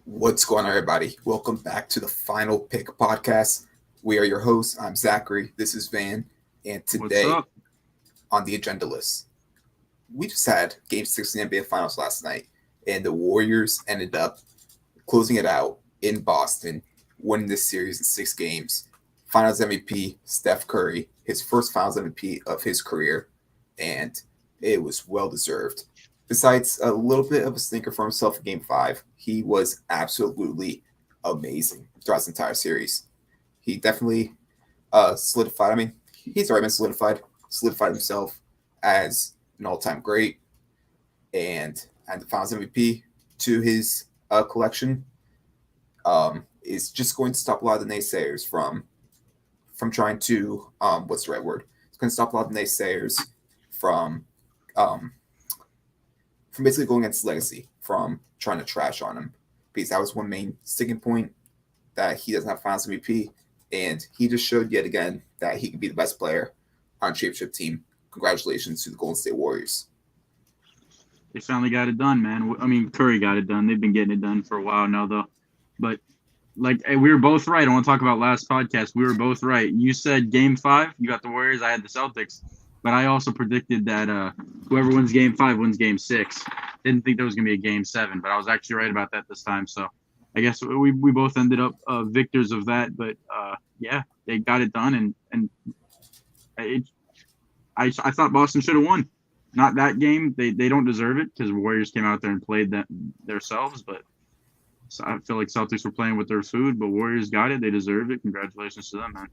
What's going on, everybody? Welcome back to the Final Pick podcast. We are your hosts. I'm Zachary. This is Van. And What's today up? on the agenda list, we just had Game 6 in the NBA Finals last night, and the Warriors ended up closing it out in Boston, winning this series in 6 games. Finals MVP, Steph Curry, his first Finals MVP of his career, and it was well deserved. Besides a little bit of a stinker for himself in Game 5, he was absolutely amazing throughout this entire series. He definitely solidified. I mean, he's already been solidified himself as an all-time great, and the Finals MVP to his collection is just going to stop a lot of the naysayers from trying to what's the right word? It's going to stop a lot of the naysayers from um, from basically going against legacy, from trying to trash on him, because that was one main sticking point, that he doesn't have Finals MVP, and he just showed yet again that he can be the best player on a championship team. Congratulations to the Golden State Warriors. They finally got it done, man. I mean, Curry got it done. They've been getting it done for a while now, though. But we were both right. I want to talk about last podcast. We were both right. You said Game 5, you got the Warriors. I had the Celtics. But I also predicted that whoever wins Game 5 wins Game 6. Didn't think there was going to be a Game 7, but I was actually right about that this time. So I guess we both ended up victors of that. But yeah, they got it done, and I thought Boston should have won. Not that game. They don't deserve it because the Warriors came out there and played that themselves. But so I feel like Celtics were playing with their food, but Warriors got it. They deserve it. Congratulations to them, man.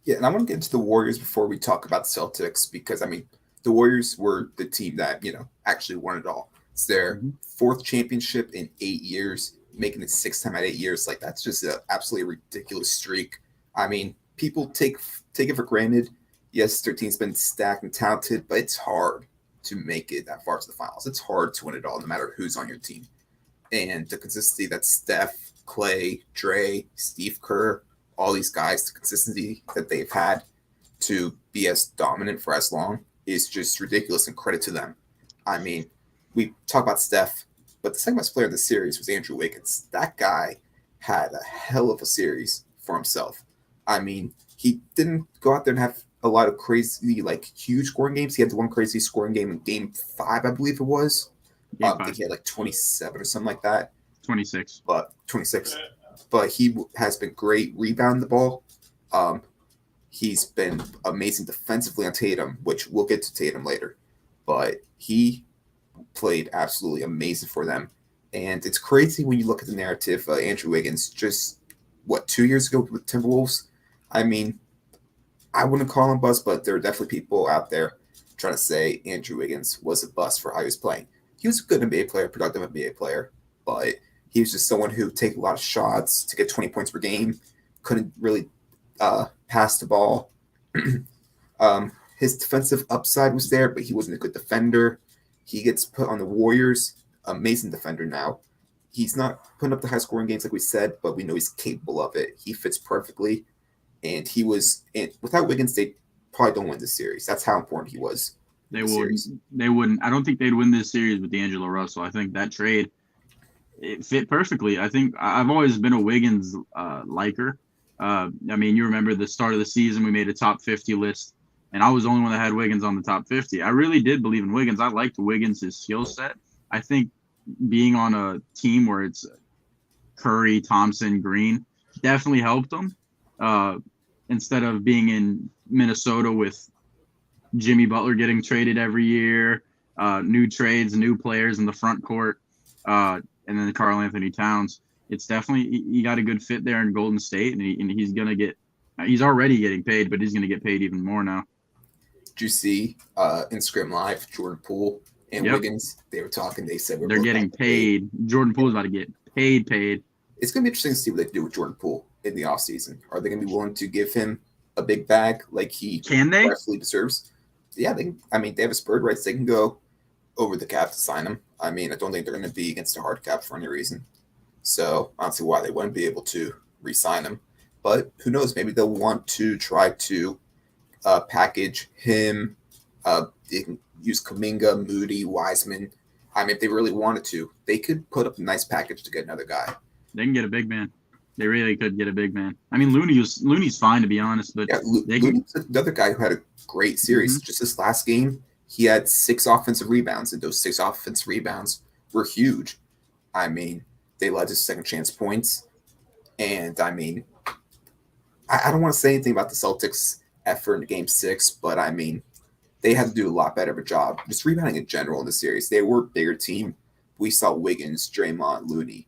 Yeah, and I want to get into the Warriors before we talk about the Celtics, because I mean the Warriors were the team that actually won it all. It's their fourth championship in 8 years, making it sixth time at 8 years. Like, that's just an absolutely ridiculous streak. I mean, people take it for granted. Yes, their team's been stacked and talented, but it's hard to make it that far to the finals. It's hard to win it all, no matter who's on your team. And the consistency that Steph, Clay, Dre, Steve Kerr, all these guys, the consistency that they've had to be as dominant for as long is just ridiculous, and credit to them. I mean, we talk about Steph, but the second best player of the series was Andrew Wiggins. That guy had a hell of a series for himself. I mean, he didn't go out there and have a lot of crazy, like, huge scoring games. He had the one crazy scoring game in Game 5, I believe it was. I think he had like 27 or something like that. 26. But 26. But he has been great rebounding the ball. He's been amazing defensively on Tatum, which we'll get to Tatum later. But he played absolutely amazing for them. And it's crazy when you look at the narrative. Andrew Wiggins, just, 2 years ago with Timberwolves? I mean, I wouldn't call him a bust, but there are definitely people out there trying to say Andrew Wiggins was a bust for how he was playing. He was a good NBA player, productive NBA player, but he was just someone who take a lot of shots to get 20 points per game, couldn't really pass the ball. His defensive upside was there, but he wasn't a good defender. He gets put on the Warriors, amazing defender now. He's not putting up the high-scoring games like we said, but we know he's capable of it. He fits perfectly, and without Wiggins, they probably don't win this series. That's how important he was. They wouldn't. I don't think they'd win this series with D'Angelo Russell. I think that trade, it fit perfectly. I think I've always been a Wiggins liker. I mean, you remember the start of the season, we made a top 50 list, and I was the only one that had Wiggins on the top 50. I really did believe in Wiggins. I liked Wiggins' skill set. I think being on a team where it's Curry, Thompson, Green definitely helped him. Instead of being in Minnesota with Jimmy Butler getting traded every year, new trades, new players in the front court, and then Karl Anthony Towns. It's definitely, he got a good fit there in Golden State, and he's already getting paid, but he's going to get paid even more now. Did you see Instagram Live, Jordan Poole and Wiggins? They were talking. They said they're getting paid. Jordan Poole's about to get paid. It's going to be interesting to see what they do with Jordan Poole in the offseason. Are they going to be willing to give him a big bag like he rightfully deserves? Yeah, they have a spurred rights. They can go over the cap to sign him. I mean, I don't think they're going to be against a hard cap for any reason. So I don't see why they wouldn't be able to re-sign him. But who knows? Maybe they'll want to try to package him. They can use Kuminga, Moody, Wiseman. I mean, if they really wanted to, they could put up a nice package to get another guy. They can get a big man. They really could get a big man. I mean, Looney's fine to be honest, but Yeah, they can. Looney's another guy who had a great Hmm. series. Just this last game, he had 6 offensive rebounds, and those 6 offensive rebounds were huge. I mean, they led to second chance points. And I mean, I don't want to say anything about the Celtics' effort in game 6, but I mean, they had to do a lot better of a job. Just rebounding in general in the series. They were a bigger team. We saw Wiggins, Draymond, Looney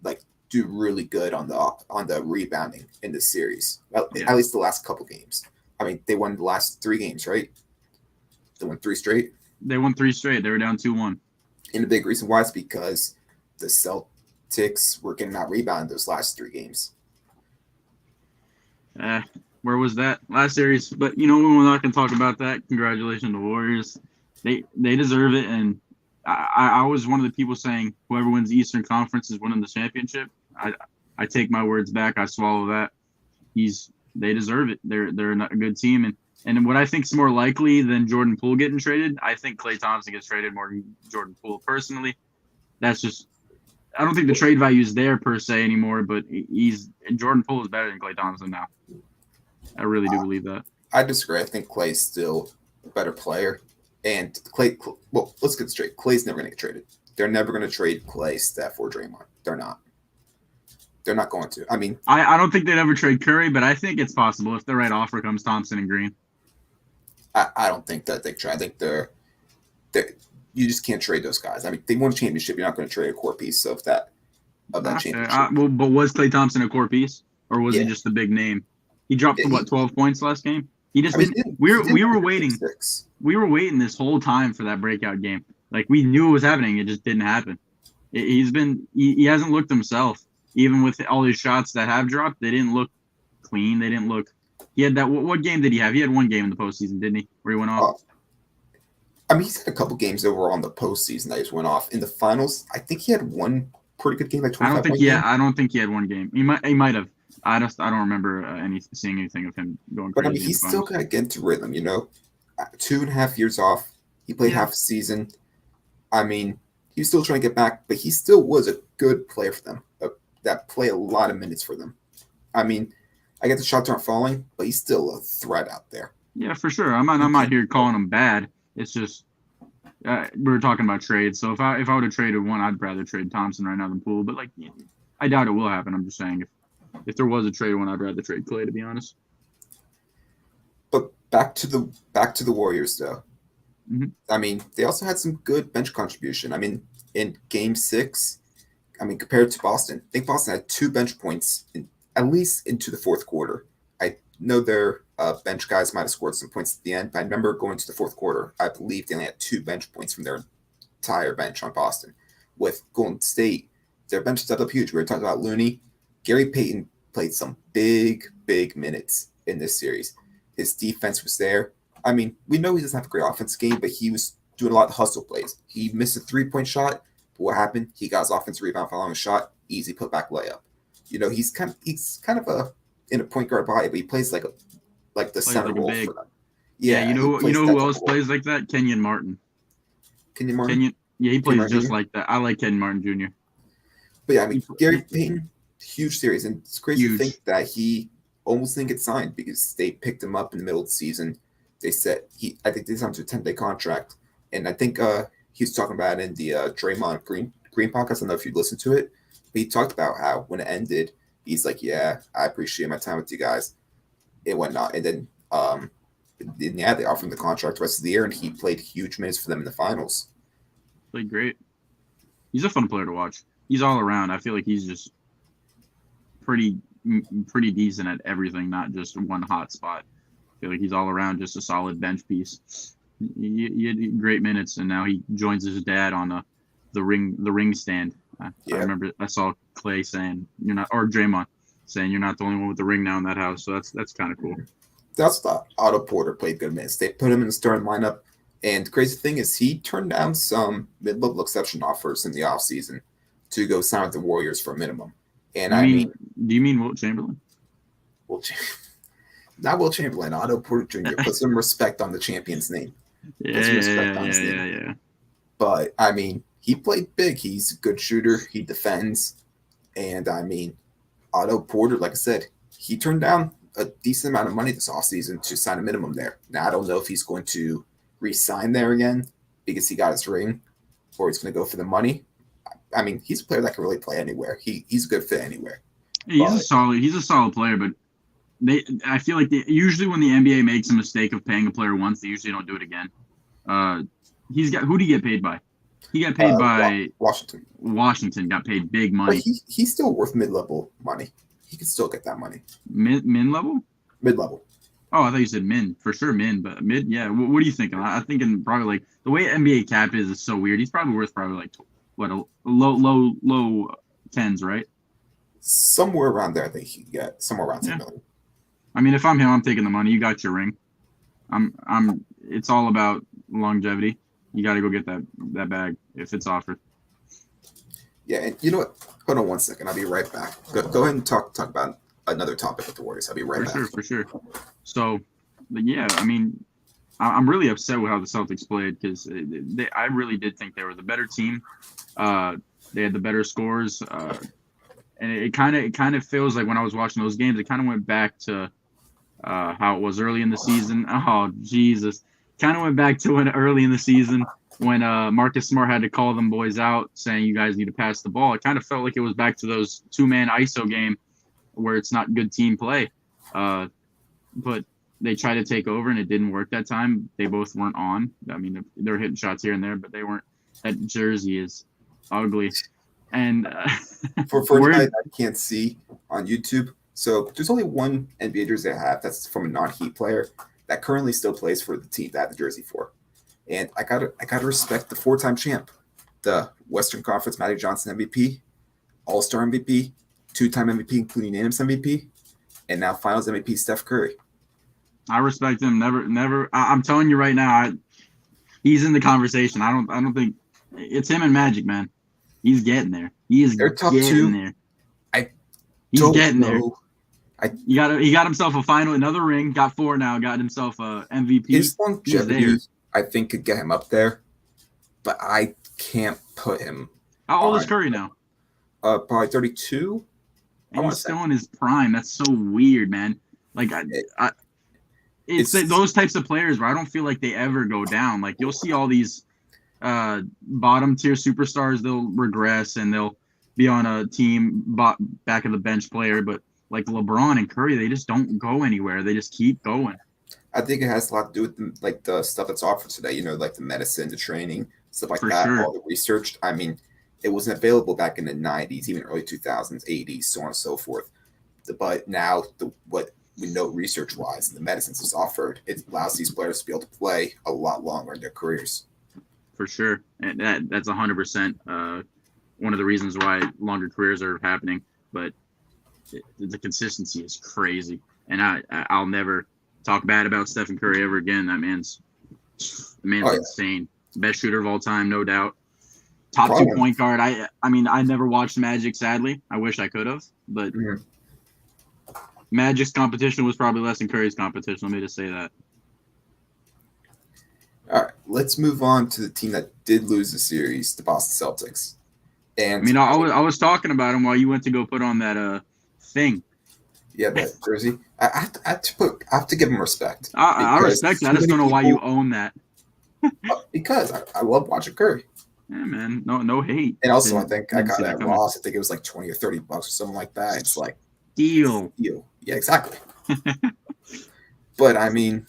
like do really good on the rebounding in this series. Yeah, At least the last couple games. I mean, they won the last 3 games, right? They won 3 straight. they won 3 straight. They were down 2-1. And the big reason why is because the Celtics were getting out rebounded those last 3 games. Uh, where was that last series? But we're not gonna talk about that. Congratulations to Warriors. They deserve it, and I was one of the people saying whoever wins the Eastern Conference is winning the championship. I take my words back. I swallow that. They deserve it. They're a good team, and what I think is more likely than Jordan Poole getting traded, I think Klay Thompson gets traded more than Jordan Poole. Personally, that's just I don't think the trade value is there per se anymore. But Jordan Poole is better than Klay Thompson now. I really do believe that. I disagree. I think Clay's still a better player. And well, let's get straight. Clay's never going to get traded. They're never going to trade Clay, Steph, or Draymond. They're not. They're not going to. I mean, I don't think they'd ever trade Curry, but I think it's possible if the right offer comes. Thompson and Green. I don't think that they try. I think you just can't trade those guys. I mean, they won a championship. You're not going to trade a core piece of that championship. But was Klay Thompson a core piece, or was he Yeah. just the big name? He dropped Yeah, 12 points last game. He just I mean, didn't. We were waiting. 6. We were waiting this whole time for that breakout game. Like we knew it was happening. It just didn't happen. He hasn't looked himself. Even with all his shots that have dropped, they didn't look clean. They didn't look. He had that. What game did he have? He had one game in the postseason, didn't he? Where he went off. I mean, he's had a couple games that were on the postseason that just went off. In the finals, I think he had one pretty good game, like 25 point game. I don't think he had one game. He might have. I don't remember seeing anything of him going But crazy. I mean, he's still got to get into rhythm, 2.5 years off. He played half a season. I mean, he's still trying to get back, but he still was a good player for them. That play a lot of minutes for them. I mean, I get the shots aren't falling, but he's still a threat out there. Yeah, for sure. I'm not here calling him bad. It's just we were talking about trades. So if I would have traded one, I'd rather trade Thompson right now than Poole. But I doubt it will happen. I'm just saying if there was a trade one, I'd rather trade Klay, to be honest. But back to the Warriors, though. Mm-hmm. I mean, they also had some good bench contribution. I mean, in Game 6, I mean, compared to Boston, I think Boston had 2 bench points, at least into the fourth quarter. I know their bench guys might have scored some points at the end, but I remember going to the fourth quarter, I believe they only had 2 bench points from their entire bench on Boston. With Golden State, their bench stepped up huge. We were talking about Looney. Gary Payton played some big minutes in this series. His defense was there. I mean, we know he doesn't have a great offensive game, but he was doing a lot of hustle plays. He missed a 3-point shot. But what happened? He got his offensive rebound following a shot. Easy putback layup. He's kind of in a point guard body, but he plays like the center role for them. Yeah, you know who else plays like that? Kenyon Martin. Kenyon Martin? He plays just like that. I like Kenyon Martin Jr. But yeah, I mean, Gary Payton, huge series. And it's crazy to think that he almost didn't get signed because they picked him up in the middle of the season. They said I think they signed to a 10-day contract. And I think he was talking about it in the Draymond Green podcast. I don't know if you listened to it. But he talked about how when it ended, he's like, yeah, I appreciate my time with you guys. It went not. And then, they offered him the contract the rest of the year, and he played huge minutes for them in the finals. Played great. He's a fun player to watch. He's all around. I feel like he's just pretty decent at everything, not just one hot spot. I feel like he's all around just a solid bench piece. He had great minutes, and now he joins his dad on the ring stand. I remember I saw Klay saying Draymond saying you're not the only one with the ring now in that house. So that's kind of cool. That's the Otto Porter played good minutes. They put him in the starting lineup, and the crazy thing is he turned down some mid-level exception offers in the offseason to go sign with the Warriors for a minimum. And do you mean Wilt Chamberlain? Not Wilt Chamberlain, Otto Porter Jr. Put some respect on the champion's name. Yeah. But I mean, he played big. He's a good shooter. He defends. And I mean, Otto Porter, like I said, he turned down a decent amount of money this offseason to sign a minimum there. Now, I don't know if he's going to re sign there again because he got his ring or he's going to go for the money. I mean, he's a player that can really play anywhere. He's a good fit anywhere. He's a But solid player, but I feel like usually when the NBA makes a mistake of paying a player once, they usually don't do it again. Who did he get paid by? He got paid by Washington. Washington got paid big money. But he's still worth mid-level money. He can still get that money. Min level? Mid-level. Oh, I thought you said min. For sure, min. But mid, yeah. What are you thinking? I'm thinking probably like the way NBA cap is so weird. He's probably worth like what a low tens, right? Somewhere around there, I think he can get somewhere around 10 million. I mean, if I'm him, I'm taking the money. You got your ring. It's all about longevity. You got to go get that bag if it's offered. Yeah, and you know what? Hold on one second. I'll be right back. Go ahead and talk about another topic with the Warriors. I'll be right back. For sure. So, yeah, I mean, I'm really upset with how the Celtics played because I really did think they were the better team. They had the better scores, and it kind of feels like when I was watching those games, it kind of went back to how it was early in the season. Oh Jesus! Kind of went back to early in the season when Marcus Smart had to call them boys out, saying you guys need to pass the ball. It kind of felt like it was back to those 2-man ISO game where it's not good team play. But they tried to take over and it didn't work that time. They both weren't on. I mean, they were hitting shots here and there, but they weren't. That jersey is ugly. And for anybody that can't see on YouTube, so there's only one NBA jersey I have that's from a non-Heat player that currently still plays for the team that I have the jersey for. And I gotta respect the 4-time champ, the Western Conference Magic Johnson MVP, All-Star MVP, 2-time MVP, including unanimous MVP, and now Finals MVP Steph Curry. I respect him. Never. I'm telling you right now, he's in the conversation. I don't think it's him and Magic, man. He's getting there. He is getting there. He's getting there. He got himself a final, another ring. Got 4 now. Got himself a MVP. His longevity, I think, could get him up there, but I can't put him. How old is Curry now? Probably 32. And he's still in his prime. That's so weird, man. Like it's those types of players where I don't feel like they ever go down. Like you'll see all these bottom tier superstars, they'll regress and they'll be on a team back of the bench player, but like LeBron and Curry, they just don't go anywhere. They just keep going. I think it has a lot to do with the stuff that's offered today. You know, like the medicine, the training, stuff like that. Sure. All the research. I mean, it wasn't available back in the 90s, even early 2000s, 80s, so on and so forth. But now, what we know research-wise, the medicines is offered, it allows these players to be able to play a lot longer in their careers. For sure, and that's 100% one of the reasons why longer careers are happening. But the consistency is crazy, and I'll never talk bad about Stephen Curry ever again. The man's insane. Best shooter of all time, no doubt. Top 2 point guard. I mean, I never watched Magic, sadly. I wish I could have, but Magic's competition was probably less than Curry's competition. Let me just say that. All right, let's move on to the team that did lose the series, the Boston Celtics. And I mean, I was talking about him while you went to go put on that thing. Yeah, that jersey. I have to give him respect. I respect that. I just don't know why you own that. Because I love watching Curry. Yeah, man. No hate. And also, I think I got it at Ross. I think it was like $20 or $30 or something like that. It's like deal. Yeah, exactly. But I mean,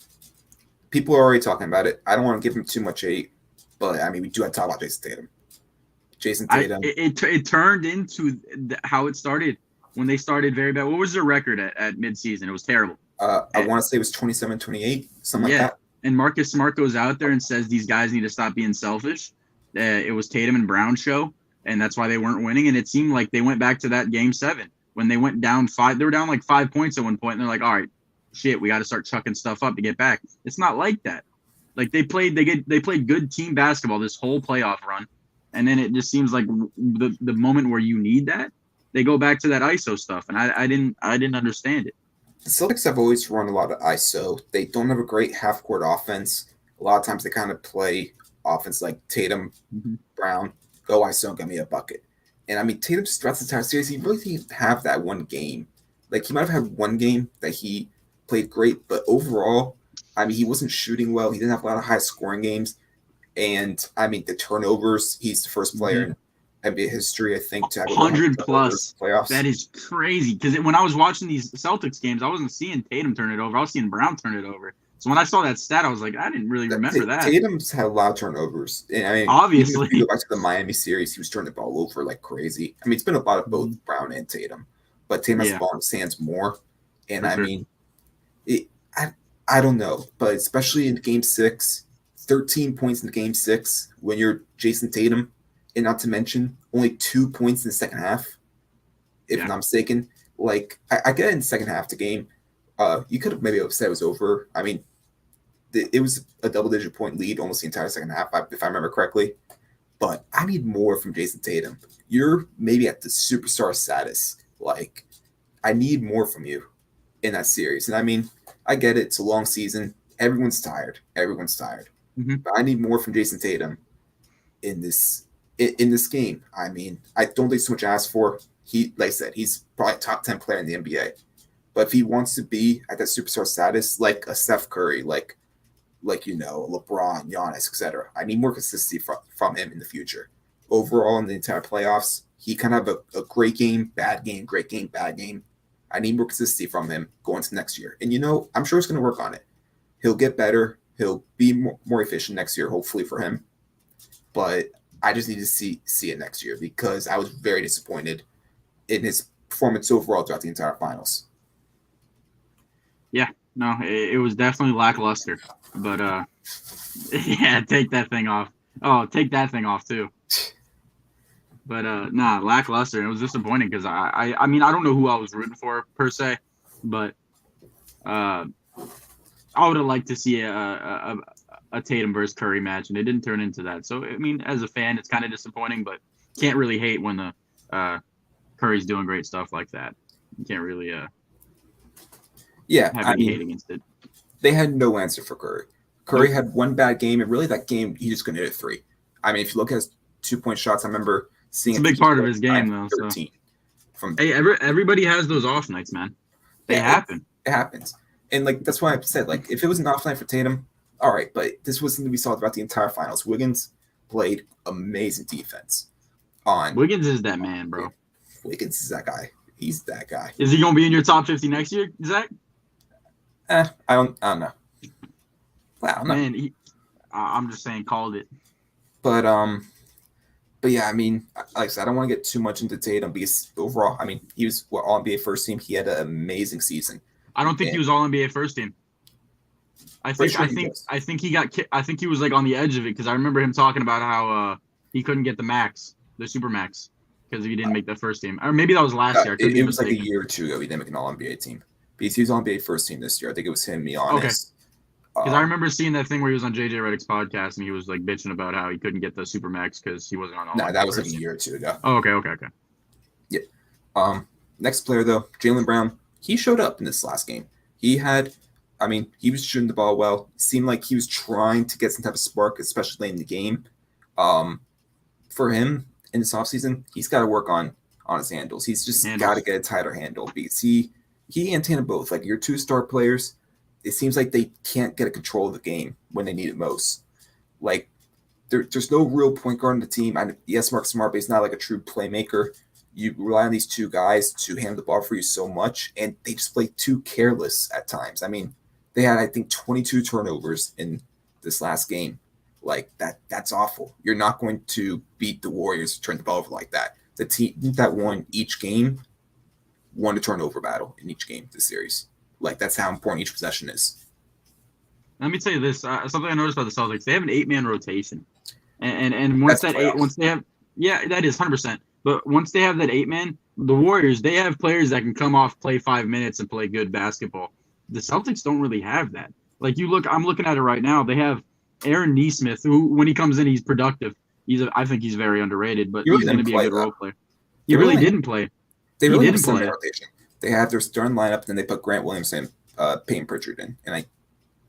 people are already talking about it. I don't want to give him too much hate, but I mean, we do have to talk about Jason Tatum. It turned into how it started when they started very bad. What was their record at midseason? It was terrible. I want to say it was 27-28, something like that. And Marcus Smart goes out there and says these guys need to stop being selfish. It was Tatum and Brown show, and that's why they weren't winning. And it seemed like they went back to that game 7 when they went down 5. They were down like 5 points at one point, and they're like, all right, shit, we got to start chucking stuff up to get back. It's not like that. Like they played good team basketball this whole playoff run, and then it just seems like the moment where you need that, they go back to that ISO stuff, and I didn't understand it. The Celtics have always run a lot of ISO. They don't have a great half-court offense. A lot of times they kind of play offense like Tatum, Brown, go ISO and get me a bucket. And I mean, Tatum just throughout the entire series, he really didn't have that one game. Like, he might have had one game that he played great, but overall, I mean, he wasn't shooting well. He didn't have a lot of high scoring games. And I mean, the turnovers, he's the first player Mhm. in NBA history, I think, to have over 100 100 turnovers plus. in playoffs. That is crazy. Because when I was watching these Celtics games, I wasn't seeing Tatum turn it over. I was seeing Brown turn it over. So when I saw that stat, I was like, I didn't really remember that. Tatum's had a lot of turnovers. And I mean, even if Obviously. you go back to the Miami series, he was turning the ball over like crazy. I mean, it's been a lot of both Brown and Tatum, but Tatum has the Yeah, ball in his hands more. And for I sure. mean, it, I don't know, but especially in game 6, 13 points in game 6 when you're Jason Tatum, and not to mention only 2 points in the second half, if Yeah. I'm not mistaken. Like, I get it in the second half the game. You could have maybe said it was over. I mean, it was a double-digit point lead almost the entire second half, if I remember correctly. But I need more from Jason Tatum. You're maybe at the superstar status. Like, I need more from you in that series. And I mean, I get it. It's a long season. Everyone's tired. Everyone's tired. Mm-hmm. But I need more from Jason Tatum in this game. I mean, I don't think so much asked for. He, like I said, he's probably top 10 player in the NBA. But if he wants to be at that superstar status, like a Steph Curry, like LeBron, Giannis, etc., I need more consistency from him in the future. Overall, in the entire playoffs, he kind of have a great game, bad game, great game, bad game. I need more consistency from him going to next year. And I'm sure he's going to work on it. He'll get better. He'll be more efficient next year, hopefully for him. But I just need to see it next year because I was very disappointed in his performance overall throughout the entire finals. Yeah. No, it was definitely lackluster. But yeah, take that thing off. Oh, take that thing off too. But nah, lackluster. It was disappointing because I mean I don't know who I was rooting for per se, but I would have liked to see a Tatum versus Curry match, and it didn't turn into that. So I mean, as a fan, it's kind of disappointing, but can't really hate when the Curry's doing great stuff like that. You can't really have any hate against it. They had no answer for Curry. Curry had one bad game, and really that game he just couldn't hit a three. I mean, if you look at his 2-point shots, I remember seeing it's a big part of his game, though. So. From hey, everybody has those off nights, man. They happen. It happens, and like that's why I said, like, if it was an off night for Tatum, all right, but this was something we saw throughout the entire finals. Wiggins played amazing defense. Wiggins is that man, bro. Wiggins is that guy. He's that guy. Is he gonna be in your top 50 next year, Zach? I don't know. Wow, man, I'm just saying, called it. But yeah, I mean, like I said, I don't want to get too much into Tatum because overall, I mean, he was All NBA first team. He had an amazing season. I don't think he was All NBA first team. I think he got. I think he was like on the edge of it because I remember him talking about how he couldn't get the super max, because he didn't make that first team. Or maybe that was last year. It was like a year or two ago. He didn't make an All NBA team. Because he was All NBA first team this year. I think it was him, Giannis. Okay. Because I remember seeing that thing where he was on JJ Redick's podcast and he was like bitching about how he couldn't get the super max because he wasn't on All. No, that was like a year or two ago. Oh, okay. Yeah. Next player though, Jaylen Brown. He showed up in this last game. He was shooting the ball well. It seemed like he was trying to get some type of spark, especially late in the game. For him in this offseason, he's got to work on his handles. He's just got to get a tighter handle because he and Tatum both, like your two star players, it seems like they can't get a control of the game when they need it most. Like there's no real point guard on the team. Yes, Mark Smart, but he's not like a true playmaker. You rely on these two guys to handle the ball for you so much, and they just play too careless at times. I mean, they had, I think, 22 turnovers in this last game. Like that's awful. You're not going to beat the Warriors to turn the ball over like that. The team that won each game won a turnover battle in each game this series. Like that's how important each possession is. Let me tell you this: something I noticed about the Celtics, they have an 8-man rotation, and once that once they have, yeah, that is 100%. But once they have that 8-man, the Warriors, they have players that can come off, play 5 minutes, and play good basketball. The Celtics don't really have that. Like I'm looking at it right now. They have Aaron Nesmith, who when he comes in, he's productive. I think he's very underrated, but he's going to be a good role player. He really didn't play. They really didn't play. Rotation. They have their starting lineup, then they put Grant Williams and Peyton Pritchard in, and I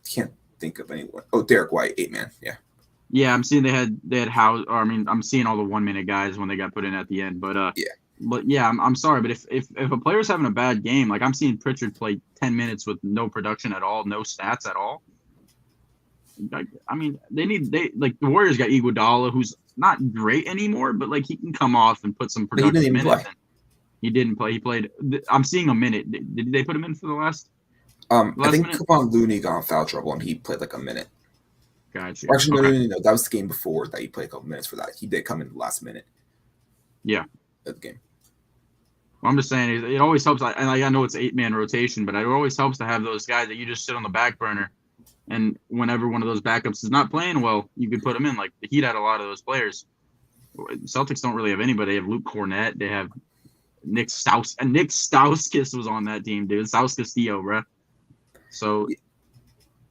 can't think of anyone. Oh, Derek White, 8-man, yeah. Yeah, I'm seeing they had how, or I mean, I'm seeing all the 1 minute guys when they got put in at the end. Yeah. But yeah, I'm sorry, but if a player's having a bad game, like I'm seeing Pritchard play 10 minutes with no production at all, no stats at all. Like, I mean, they like the Warriors got Iguodala, who's not great anymore, but like he can come off and put some But he didn't productive even minutes. play. And he didn't play. He played. I'm seeing a minute. Did they put him in for the last I think minute? Kevon Looney got in foul trouble and he played like a minute. Gotcha. Or actually, Okay. no. That was the game before that he played a couple minutes for that. He did come in the last minute Yeah. of the game. Well, I'm just saying it always helps. And I know it's 8-man rotation, but it always helps to have those guys that you just sit on the back burner. And whenever one of those backups is not playing well, you could put them in. Like the Heat had a lot of those players. Celtics don't really have anybody. They have Luke Cornett. They have Nick Staus, and Nick Stauskas was on that team, dude. Staus Castillo, bro. So,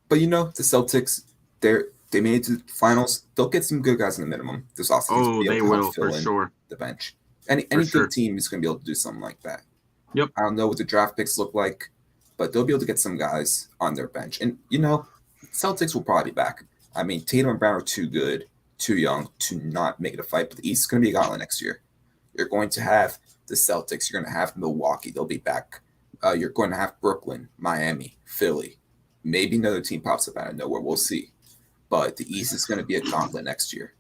but the Celtics, they made it to the finals. They'll get some good guys in the minimum this offseason. they will for sure. The bench. Any good team is going to be able to do something like that. Yep. I don't know what the draft picks look like, but they'll be able to get some guys on their bench. And Celtics will probably be back. I mean, Tatum and Brown are too good, too young to not make it a fight. But the East is going to be a gauntlet next year. You're going to have the Celtics. You're going to have Milwaukee. They'll be back. You're going to have Brooklyn, Miami, Philly. Maybe another team pops up out of nowhere. We'll see. But the East is going to be a gauntlet next year,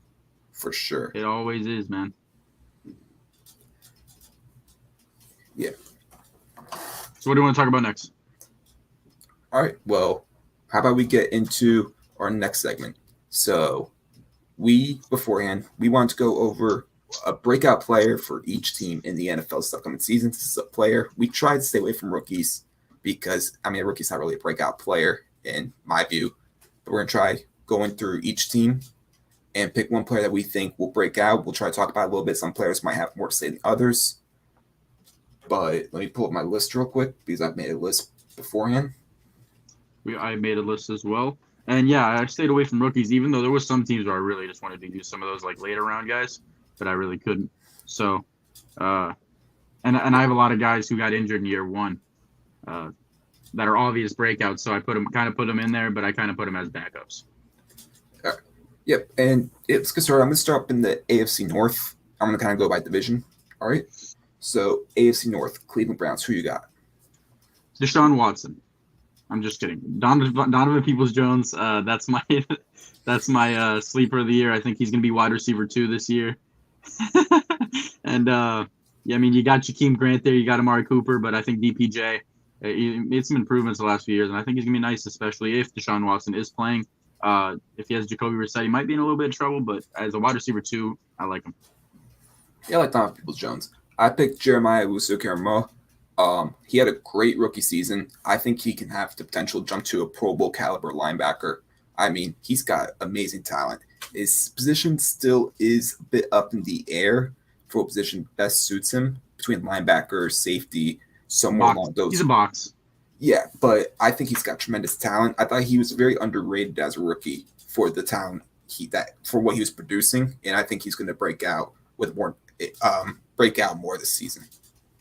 for sure. It always is, man. Yeah. So what do you want to talk about next? All right. Well, how about we get into our next segment? So beforehand, we want to go over a breakout player for each team in the NFL's upcoming season. This is a player. We tried to stay away from rookies because, I mean, a rookie's not really a breakout player in my view. But we're going to try going through each team and pick one player that we think will break out. We'll try to talk about it a little bit. Some players might have more to say than others. But let me pull up my list real quick because I've made a list beforehand. I made a list as well. And yeah, I stayed away from rookies, even though there was some teams where I really just wanted to use some of those like later round guys, but I really couldn't. So, and I have a lot of guys who got injured in year one that are obvious breakouts. So I put them in there, but I kind of put them as backups. All right. Yep. And let's get started. I'm going to start up in the AFC North. I'm going to kind of go by division. All right. So AFC North, Cleveland Browns. Who you got? Deshaun Watson. I'm just kidding. Donovan Peoples-Jones. That's my sleeper of the year. I think he's going to be wide receiver 2 this year. And yeah, I mean, you got Jakeem Grant there, you got Amari Cooper, but I think DPJ he made some improvements the last few years, and I think he's going to be nice, especially if Deshaun Watson is playing. If he has Jacoby Brissett, he might be in a little bit of trouble, but as a wide receiver 2, I like him. Yeah, I like Donovan Peoples-Jones. I picked Jeremiah Owusu-Koramoah. He had a great rookie season. I think he can have the potential to jump to a Pro Bowl caliber linebacker. I mean, he's got amazing talent. His position still is a bit up in the air for what position best suits him between linebacker, safety, somewhere along those. He's a box. Yeah, but I think he's got tremendous talent. I thought he was very underrated as a rookie for the talent for what he was producing, and I think he's going to break out more this season.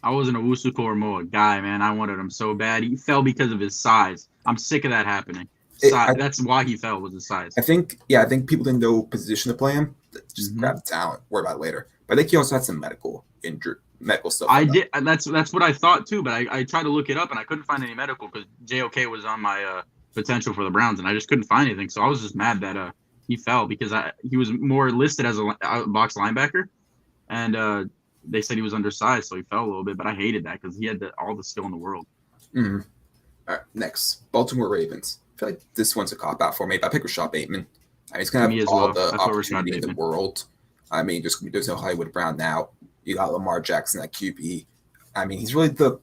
I was an Owusu-Koramoah guy, man. I wanted him so bad. He fell because of his size. I'm sick of that happening. That's why he fell, was his size. I think people didn't know position to play him. Just grab the talent, worry about it later. But I think he also had some medical stuff. I did. That's what I thought too. But I tried to look it up and I couldn't find any medical because JOK was on my potential for the Browns and I just couldn't find anything. So I was just mad that he fell because he was more listed as a box linebacker, and they said he was undersized, so he fell a little bit. But I hated that because he had all the skill in the world. Mm-hmm. All right, next, Baltimore Ravens. I feel like this one's a cop-out for me, but I pick Rashad Bateman. I mean, he's going to have all the opportunity in the world. I mean, there's no Hollywood Brown now. You got Lamar Jackson at QB. I mean, he's really the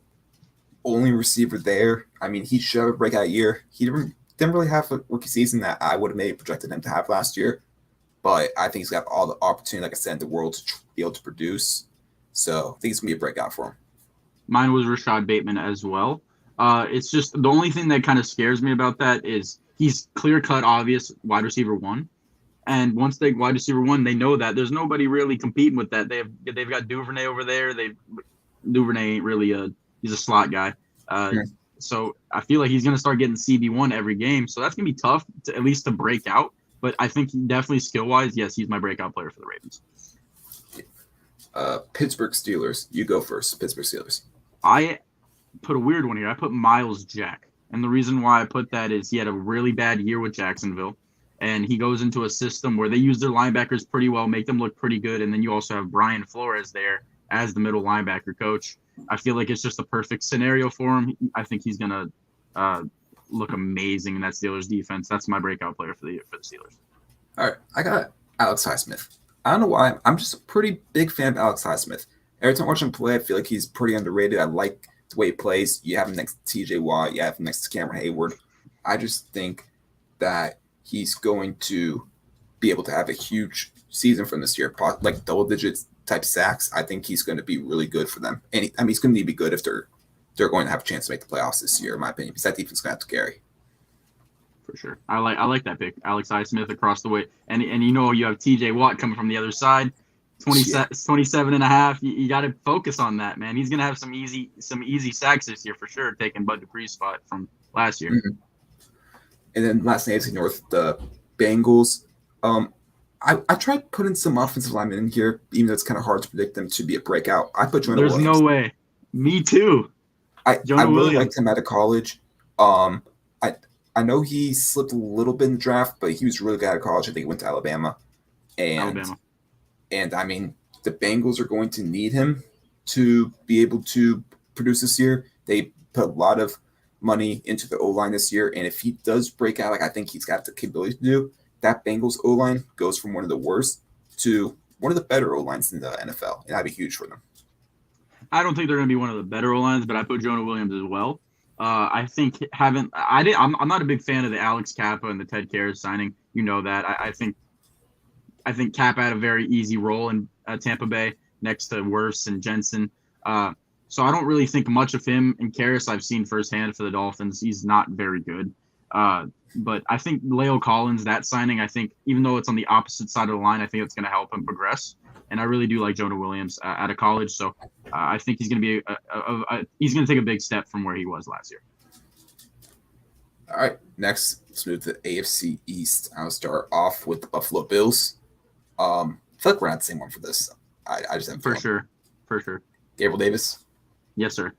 only receiver there. I mean, he should have a breakout year. He didn't really have a rookie season that I would have maybe projected him to have last year. But I think he's got all the opportunity, like I said, in the world to be able to produce. So I think it's going to be a breakout for him. Mine was Rashad Bateman as well. It's just the only thing that kind of scares me about that is he's clear-cut, obvious wide receiver 1. And once they wide receiver 1, they know that there's nobody really competing with that. They've got Duvernay over there. Duvernay ain't really he's a slot guy. So I feel like he's going to start getting CB1 every game. So that's going to be tough at least to break out. But I think definitely skill wise, yes, he's my breakout player for the Ravens. Pittsburgh Steelers. You go first. Pittsburgh Steelers. I put a weird one here. I put Miles Jack. And the reason why I put that is he had a really bad year with Jacksonville. And he goes into a system where they use their linebackers pretty well, make them look pretty good. And then you also have Brian Flores there as the middle linebacker coach. I feel like it's just a perfect scenario for him. I think he's going to look amazing in that Steelers defense. That's my breakout player for the Steelers. All right. I got Alex Highsmith. I don't know why. I'm just a pretty big fan of Alex Highsmith. Every time I watch him play, I feel like he's pretty underrated. I like the way he plays. You have him next to TJ Watt. You have him next to Cameron Hayward. I just think that he's going to be able to have a huge season from this year, like double digits type sacks. I think he's going to be really good for them. And he's going to need to be good if they're going to have a chance to make the playoffs this year, in my opinion, because that defense is going to have to carry. For sure. I like that pick. Alex Highsmith across the way. And you know you have TJ Watt coming from the other side. 27 and a half. You got to focus on that, man. He's going to have some easy sacks this year for sure, taking Bud Dupree's spot from last year. Mm-hmm. And then last night, AFC North, the Bengals. I tried putting some offensive linemen in here, even though it's kind of hard to predict them to be a breakout. I put Jonah Williams. There's no way. Me too. I really liked him out of college. I know he slipped a little bit in the draft, but he was really good out of college. I think he went to Alabama. And I mean, the Bengals are going to need him to be able to produce this year. They put a lot of money into the O-line this year, and if he does break out, like I think he's got the capability to do, that Bengals O-line goes from one of the worst to one of the better O-lines in the NFL, and that'd be huge for them. I don't think they're going to be one of the better O-lines, but I put Jonah Williams as well. I think I'm not a big fan of the Alex Kappa and the Ted Karras signing. You know that. I think Kappa had a very easy role in Tampa Bay next to Wirfs and Jensen. So I don't really think much of him. And Karras I've seen firsthand for the Dolphins. He's not very good. But I think Leo Collins, that signing, I think even though it's on the opposite side of the line, I think it's going to help him progress. And I really do like Jonah Williams out of college. So I think he's going to be he's going to take a big step from where he was last year. All right. Next, let's move to the AFC East. I'll start off with the Buffalo Bills. I feel like we're not the same one for this. I just have for sure. Gabriel Davis. Yes, sir.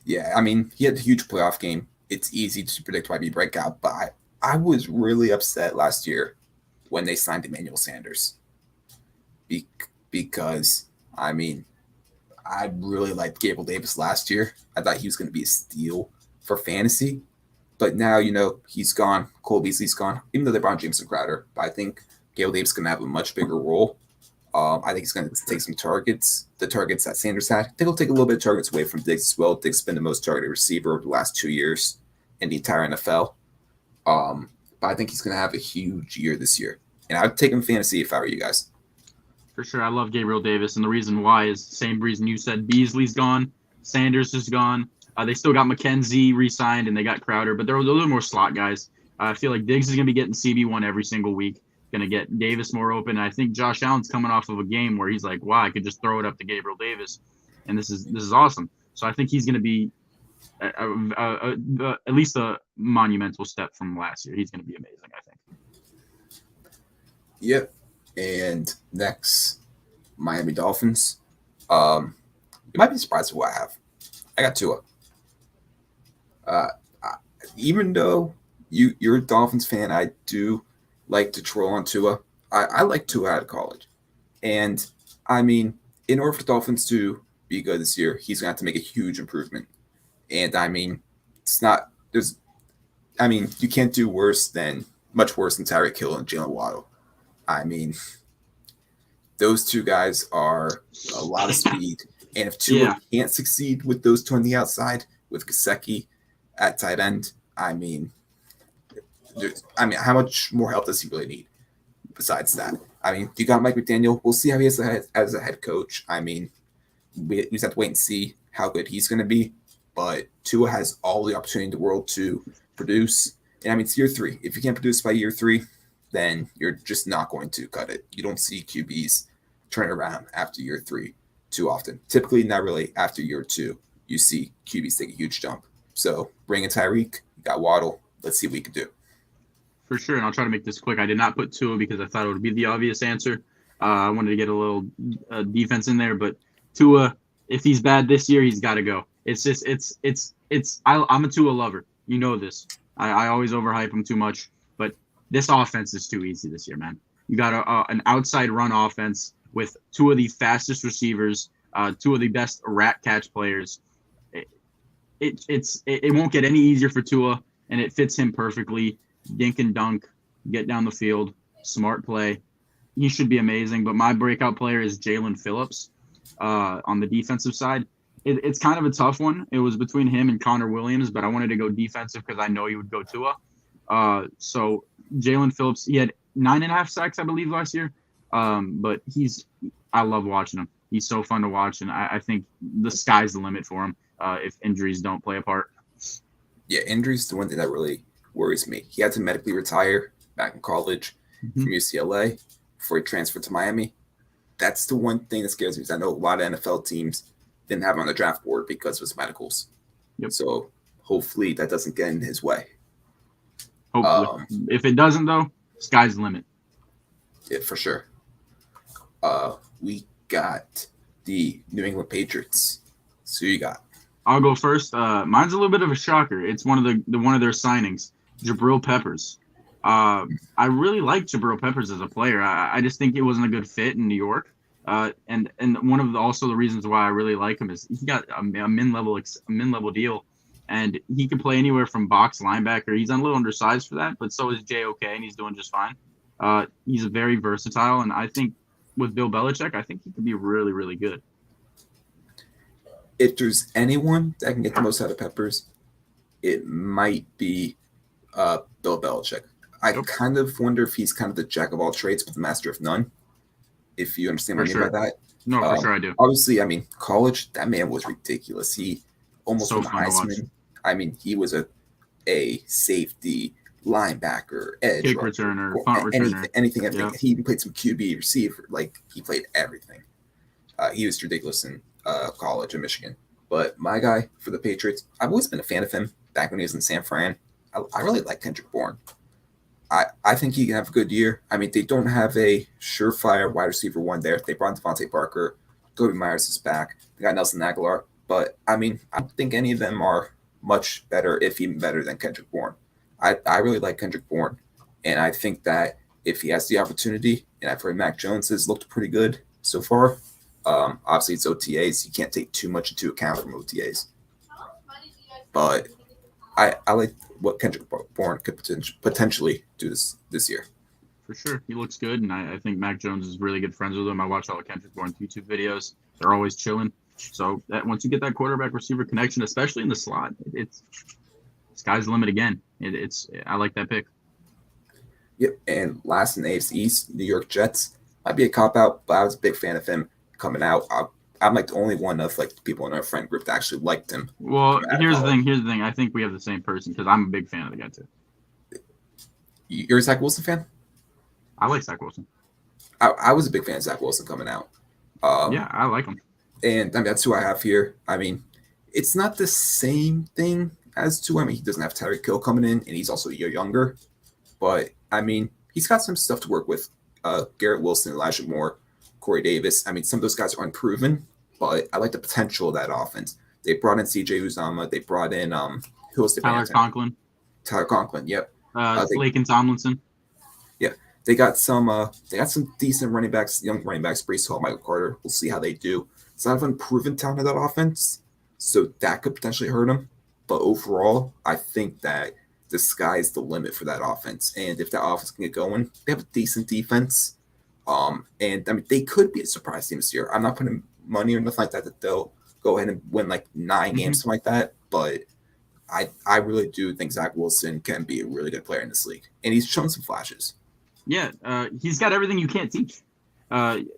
Yeah, I mean, he had a huge playoff game. It's easy to predict why he breakout, but I was really upset last year when they signed Emmanuel Sanders. Because, I mean, I really liked Gabriel Davis last year. I thought he was going to be a steal for fantasy. But now, he's gone. Cole Beasley's gone, even though they brought Jameson Crowder. But I think Gabriel Davis is going to have a much bigger role. I think he's going to take some targets, the targets that Sanders had. I think he'll take a little bit of targets away from Diggs as well. Diggs has been the most targeted receiver over the last 2 years in the entire NFL. But I think he's going to have a huge year this year. And I would take him fantasy if I were you guys. For sure. I love Gabriel Davis. And the reason why is the same reason you said. Beasley's gone. Sanders is gone. They still got McKenzie re-signed, and they got Crowder. But they're a little more slot guys. I feel like Diggs is going to be getting CB1 every single week. Going to get Davis more open. And I think Josh Allen's coming off of a game where he's like, wow, I could just throw it up to Gabriel Davis. And this is awesome. So I think he's going to be at least a monumental step from last year. He's going to be amazing, I think. Yep. And next, Miami Dolphins. You might be surprised at what I have. I got Tua. Even though you're a Dolphins fan, I do like to troll on Tua. I like Tua out of college. And, I mean, in order for the Dolphins to be good this year, he's going to have to make a huge improvement. And, I mean, you can't do much worse than Tyreek Hill and Jalen Waddle. I mean, those two guys are a lot of speed. And if Tua can't succeed with those two on the outside, with Gesicki at tight end, I mean, how much more help does he really need besides that? I mean, you got Mike McDaniel. We'll see how he is as a head coach. I mean, we just have to wait and see how good he's going to be. But Tua has all the opportunity in the world to produce. And, I mean, it's year 3. If you can't produce by year 3, then you're just not going to cut it. You don't see QBs turn around after year 3 too often. Typically, not really after year 2, you see QBs take a huge jump. So bring in Tyreek, you got Waddle. Let's see what we can do. For sure, and I'll try to make this quick. I did not put Tua because I thought it would be the obvious answer. I wanted to get a little defense in there, but Tua, if he's bad this year, he's got to go. It's just I'm a Tua lover. You know this. I always overhype him too much, but this offense is too easy this year, man. You got an outside run offense with two of the fastest receivers, two of the best rat catch players. It won't get any easier for Tua, and it fits him perfectly. Dink and dunk, get down the field, smart play. He should be amazing. But my breakout player is Jalen Phillips on the defensive side. It's kind of a tough one. It was between him and Connor Williams, but I wanted to go defensive because I know he would go Tua. So Jalen Phillips, he had 9.5 sacks, I believe, last year. But I love watching him. He's so fun to watch, and I think the sky's the limit for him if injuries don't play a part. Yeah, injuries the one thing that really worries me. He had to medically retire back in college from UCLA before he transferred to Miami. That's the one thing that scares me. I know a lot of NFL teams didn't have him on the draft board because of his medicals. Yep. So hopefully that doesn't get in his way. Hopefully. If it doesn't, though, sky's the limit. Yeah, for sure. We got the New England Patriots. So you got? I'll go first. Mine's a little bit of a shocker. It's one of their signings, Jabril Peppers. I really like Jabril Peppers as a player. I just think it wasn't a good fit in New York. And one of the reasons why I really like him is he got a min-level deal, and he can play anywhere from box linebacker. He's a little undersized for that, but so is JOK, and he's doing just fine. He's very versatile, and I think with Bill Belichick, I think he could be really, really good. If there's anyone that can get the most out of Peppers, it might be Bill Belichick. I kind of wonder if he's kind of the jack of all trades but the master of none, if you understand what I mean by that. No, for sure I do. Obviously, I mean, college, that man was ridiculous. He almost won the Heisman. I mean, he was a safety, linebacker, edge, kick returner, punt returner. Anything. He even played some QB receiver. Like, he played everything. He was ridiculous in college in Michigan. But my guy for the Patriots, I've always been a fan of him back when he was in San Fran. I really like Kendrick Bourne. I think he can have a good year. I mean, they don't have a surefire wide receiver one there. They brought Devontae Parker. Kobe Myers is back. They got Nelson Aguilar. But, I mean, I don't think any of them are much better, if even better, than Kendrick Bourne. I really like Kendrick Bourne. And I think that if he has the opportunity, and I've heard Mac Jones has looked pretty good so far. Obviously, it's OTAs. You can't take too much into account from OTAs. But I like what Kendrick Bourne could potentially do this year. For sure. He looks good, and I think Mac Jones is really good friends with him. I watch all of Kendrick Bourne's YouTube videos. They're always chilling. So that once you get that quarterback-receiver connection, especially in the slot, it's sky's the limit again. I like that pick. Yep, and last in the AFC East, New York Jets. Might be a cop-out, but I was a big fan of him coming out. I'm like the only one of like the people in our friend group that actually liked him. Well, here's the thing. I think we have the same person because I'm a big fan of the guy too. You're a Zach Wilson fan? I like Zach Wilson. I was a big fan of Zach Wilson coming out. Yeah, I like him. And I mean, that's who I have here. I mean, it's not the same thing as Tua. I mean, he doesn't have Tyreek Hill coming in, and he's also a year younger. But, I mean, he's got some stuff to work with. Garrett Wilson, Elijah Moore, Corey Davis. I mean, some of those guys are unproven, but I like the potential of that offense. They brought in C.J. Uzomah. They brought in who else? Tyler Conklin. Tyler Conklin, yep. Laken Tomlinson. Yeah. They got some decent running backs, young running backs, Brees Hall, Michael Carter. We'll see how they do. It's not an unproven talent of that offense, so that could potentially hurt them. But overall, I think that the sky's the limit for that offense. And if that offense can get going, they have a decent defense. And I mean, they could be a surprise team this year. I'm not putting money or nothing like that they'll go ahead and win like 9 games, something like that. But I really do think Zach Wilson can be a really good player in this league. And he's shown some flashes. Yeah, he's got everything you can't teach.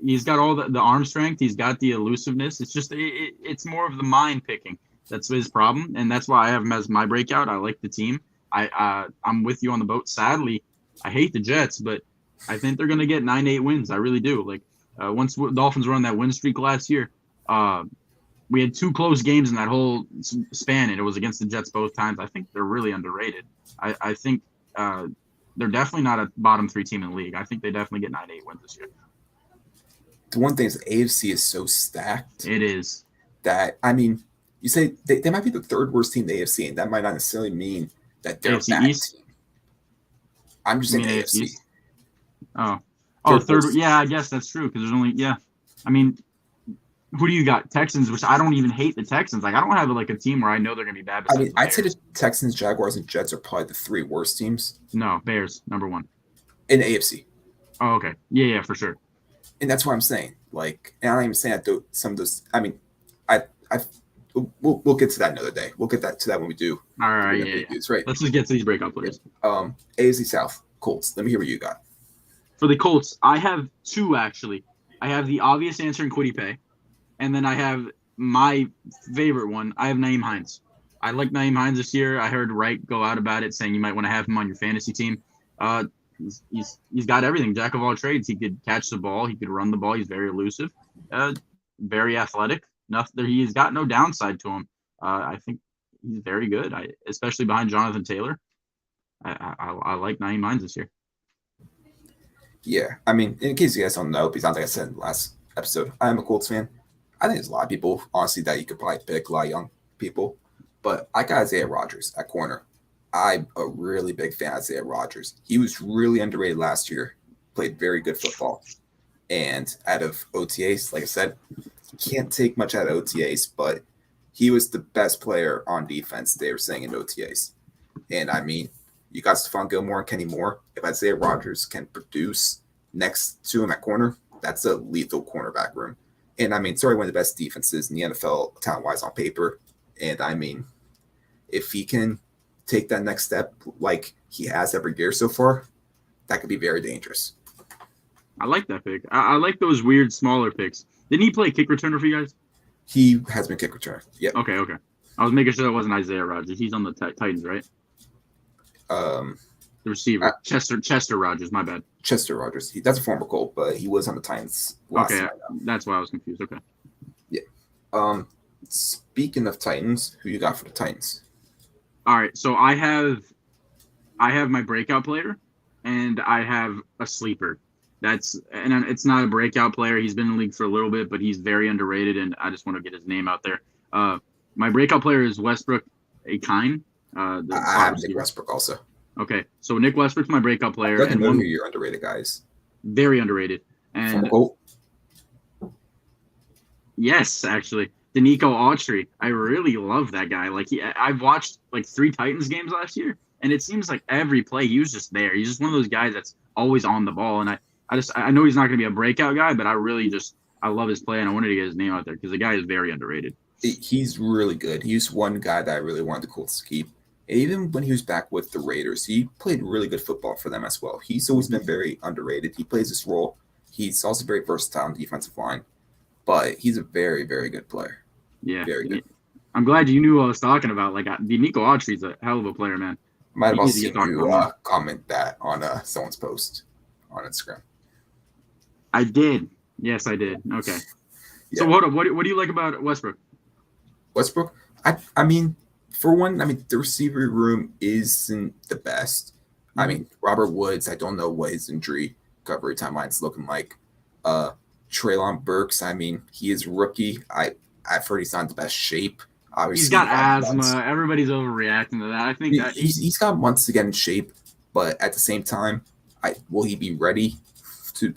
He's got all the arm strength. He's got the elusiveness. It's just it's more of the mind picking. That's his problem, and that's why I have him as my breakout. I like the team. I'm with you on the boat. Sadly, I hate the Jets, but I think they're going to get 9-8 wins. I really do. Like once the Dolphins were on that win streak last year, we had 2 close games in that whole span, and it was against the Jets both times. I think they're really underrated. I think they're definitely not a bottom 3 team in the league. I think they definitely get 9-8 wins this year. The one thing is the AFC is so stacked It is. that, I mean, you say they might be the third worst team in the AFC, and that might not necessarily mean that they're AFC a bad East. team. I'm just You saying mean AFC AFC. East? Oh, third. Worst. Yeah, I guess that's true because there's only I mean, who do you got? Texans, which I don't even hate the Texans. Like I don't have like a team where I know they're gonna be bad. I mean, The I'd say the Bears. Texans, Jaguars, and Jets are probably the 3 worst teams No, Bears number 1. in the AFC. Oh, okay. Yeah, for sure. And that's what I'm saying. Like, and I'm not even saying that some of those. I mean, I we'll get to that another day. We'll get to that when we do. All right, yeah. Right. Let's just get to these breakout players. AFC South Colts. Let me hear what you got. For the Colts, I have 2 actually. I have the obvious answer in Kwity Paye, and then I have my favorite one. I have Nyheim Hines. I like Nyheim Hines this year. I heard Wright go out about it, saying you might want to have him on your fantasy team. He's got everything. Jack of all trades. He could catch the ball. He could run the ball. He's very elusive. Very athletic. He's got no downside to him. I think he's very good. Especially behind Jonathan Taylor. I like Nyheim Hines this year. Yeah, I mean, in case you guys don't know, because like I said in the last episode, I am a Colts fan. I think there's a lot of people, honestly, that you could probably pick, a lot of young people. But I got Isaiah Rodgers at corner. I'm a really big fan of Isaiah Rodgers. He was really underrated last year, played very good football. And out of OTAs, like I said, can't take much out of OTAs, but he was the best player on defense, they were saying in OTAs. And I mean, you got Stephon Gilmore and Kenny Moore. If Isaiah Rodgers can produce next to him at corner, that's a lethal cornerback room. And I mean, it's already one of the best defenses in the NFL talent-wise on paper. And I mean, if he can take that next step like he has every year so far, that could be very dangerous. I like that pick. I like those weird smaller picks. Didn't he play kick returner for you guys? He has been kick returner. Yeah. Okay. I was making sure that wasn't Isaiah Rodgers. He's on the Titans, right? The receiver, Chester Rogers. My bad. Chester Rogers. That's a former Colt, but he was on the Titans last Okay, night. that's why I was confused. Okay. Yeah. Speaking of Titans, who you got for the Titans? All right, so I have my breakout player, and I have a sleeper. It's not a breakout player. He's been in the league for a little bit, but he's very underrated, and I just want to get his name out there. My breakout player is Westbrook Akine. I have Nick Westbrook also. Okay, so Nick Westbrook's my breakout player. I know who your underrated guys. Very underrated. And yes, actually, Danico Autry. I really love that guy. Like I've watched like 3 Titans games last year, and it seems like every play he was just there. He's just one of those guys that's always on the ball. And I know he's not going to be a breakout guy, but I love his play, and I wanted to get his name out there because the guy is very underrated. He's really good. He's one guy that I really wanted the Colts to keep. Even when he was back with the Raiders, he played really good football for them as well. He's always been very underrated. He plays this role. He's also very versatile on the defensive line, but he's a very, very good player. Yeah. Very good. I'm glad you knew what I was talking about. Like, Nico Autry's a hell of a player, man. Might have also seen you comment that on someone's post on Instagram. I did. Yes, I did. Okay. Yeah. So what do you like about Westbrook? Westbrook? I mean, for one, the receiver room isn't the best. Mm-hmm. I mean, Robert Woods, I don't know what his injury recovery timeline's looking like. Treylon Burks, he is rookie. I've heard he's not in the best shape. Obviously, he's got asthma. Months. Everybody's overreacting to that. I think he's got months to get in shape, but at the same time, will he be ready to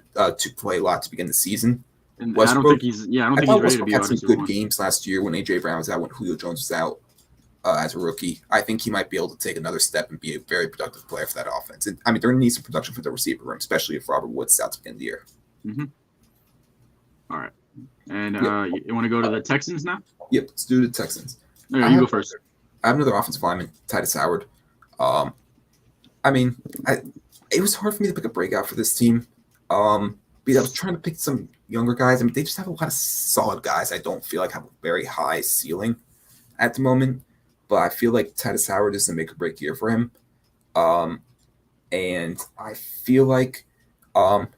play a lot to begin the season? And I don't think he's ready to be had some good games last year when AJ Brown was out, when Julio Jones was out as a rookie. I think he might be able to take another step and be a very productive player for that offense. And they're going to need some production for the receiver room, especially if Robert Woods is out to begin the year. Mm-hmm. All right. And you want to go to the Texans now? Yep, let's do the Texans. No, you go first. I have another offensive lineman, Titus Howard. It was hard for me to pick a breakout for this team because I was trying to pick some younger guys. They just have a lot of solid guys. I don't feel like have a very high ceiling at the moment, but I feel like Titus Howard is a make or break year for him. And I feel like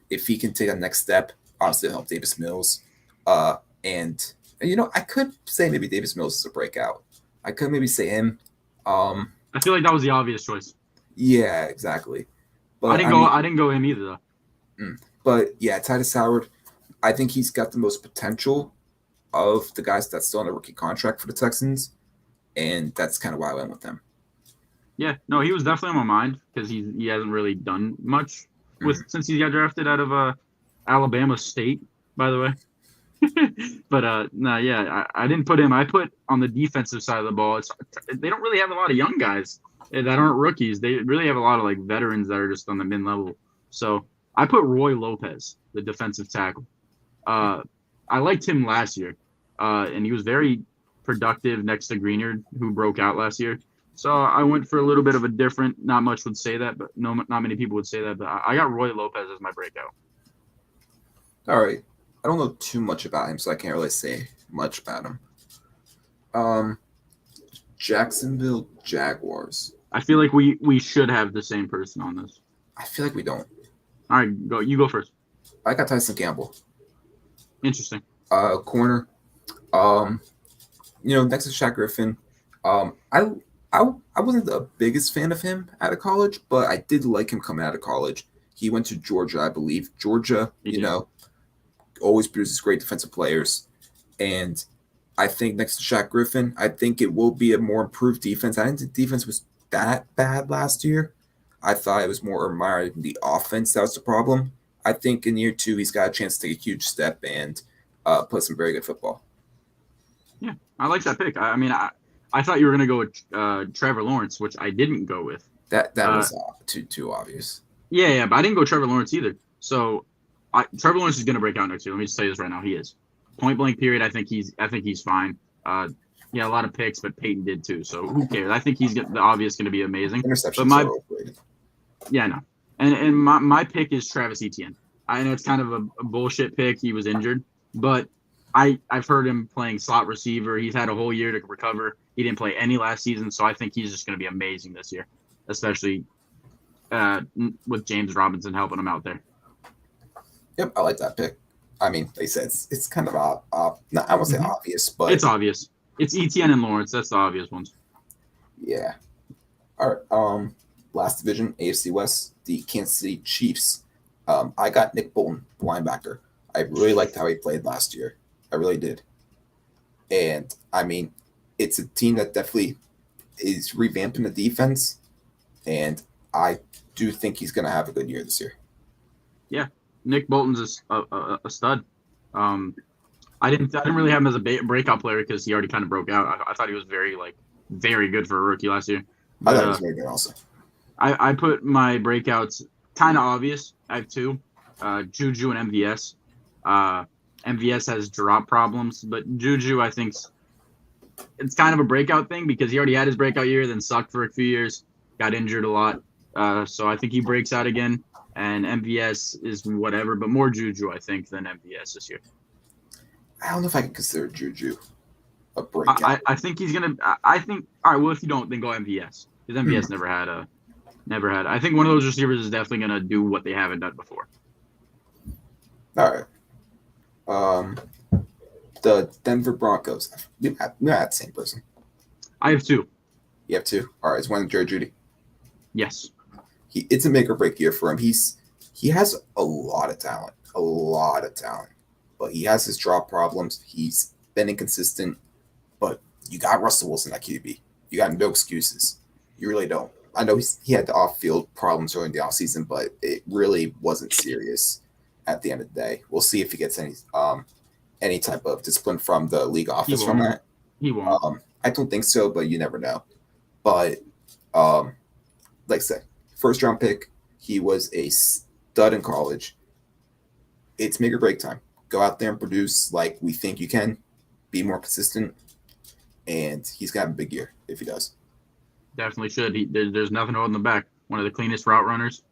if he can take a next step, obviously it'll help Davis Mills. And I could say maybe Davis Mills is a breakout. I could maybe say him. I feel like that was the obvious choice. Yeah, exactly. I But didn't I go. mean, I didn't go him either though. but yeah, Titus Howard, I think he's got the most potential of the guys that's still on a rookie contract for the Texans, and that's kind of why I went with them. Yeah, no, he was definitely on my mind because he hasn't really done much with since he got drafted out of Alabama State, by the way. But no, yeah, I didn't put him. I put on the defensive side of the ball. They don't really have a lot of young guys that aren't rookies. They really have a lot of like veterans that are just on the mid level. So I put Roy Lopez, the defensive tackle. I liked him last year, and he was very productive next to Greenard, who broke out last year. So I went for a little bit of a different. Not much would say that, but no, not many people would say that. But I got Roy Lopez as my breakout. All right. I don't know too much about him, so I can't really say much about him. Jacksonville Jaguars. I feel like we should have the same person on this. I feel like we don't. All right, go. You go first. I got Tyson Campbell. Interesting. Corner. Next to Shaq Griffin. I wasn't the biggest fan of him out of college, but I did like him coming out of college. He went to Georgia, I believe. Georgia, always produces great defensive players. And I think next to Shaq Griffin, I think it will be a more improved defense. I didn't think defense was that bad last year. I thought it was more admiring the offense that was the problem. I think in year 2, he's got a chance to take a huge step and play some very good football. Yeah, I like that pick. I mean, I thought you were going to go with Trevor Lawrence, which I didn't go with. That was too obvious. Yeah, but I didn't go Trevor Lawrence either. So Trevor Lawrence is going to break out next year. Let me just tell you this right now. He is. Point blank period. I think he's fine. Yeah, a lot of picks, but Peyton did too. So who cares? I think he's the obvious going to be amazing. Interceptions are overrated. Yeah, no. And my pick is Travis Etienne. I know it's kind of a bullshit pick. He was injured, but I've heard him playing slot receiver. He's had a whole year to recover. He didn't play any last season, so I think he's just going to be amazing this year, especially with James Robinson helping him out there. Yep, I like that pick. I mean, like I said, it's kind of I won't say obvious, but it's obvious. It's Etienne and Lawrence. That's the obvious ones. Yeah. All right. Last division, AFC West, the Kansas City Chiefs. I got Nick Bolton, linebacker. I really liked how he played last year. I really did. And I mean, it's a team that definitely is revamping the defense, and I do think he's going to have a good year this year. Yeah, Nick Bolton's a stud. I didn't really have him as a breakout player because he already kind of broke out. I thought he was very good for a rookie last year. But, I thought he was very good also. I put my breakouts kind of obvious. I have 2, Juju and MVS. MVS has drop problems, but Juju, I think, it's kind of a breakout thing because he already had his breakout year, then sucked for a few years, got injured a lot. So I think he breaks out again, and MVS is whatever, but more Juju, I think, than MVS this year. I don't know if I can consider Juju a breakout. I think he's going to – I think – all right, well, if you don't, then go MVS because MVS never had – I think one of those receivers is definitely going to do what they haven't done before. All right. The Denver Broncos. We had the same person. I have 2. You have 2? All right. It's one Jerry Jeudy. Yes. It's a make or break year for him. He has a lot of talent. But he has his drop problems. He's been inconsistent. But you got Russell Wilson at QB. You got no excuses. You really don't. I know he had the off-field problems during the offseason, but it really wasn't serious at the end of the day. We'll see if he gets any type of discipline from the league office from that. He won't. I don't think so, but you never know. But like I said, first-round pick. He was a stud in college. It's make or break time. Go out there and produce like we think you can. Be more consistent. And he's got a big year if he does. Definitely should. There's nothing holding him back. One of the cleanest route runners.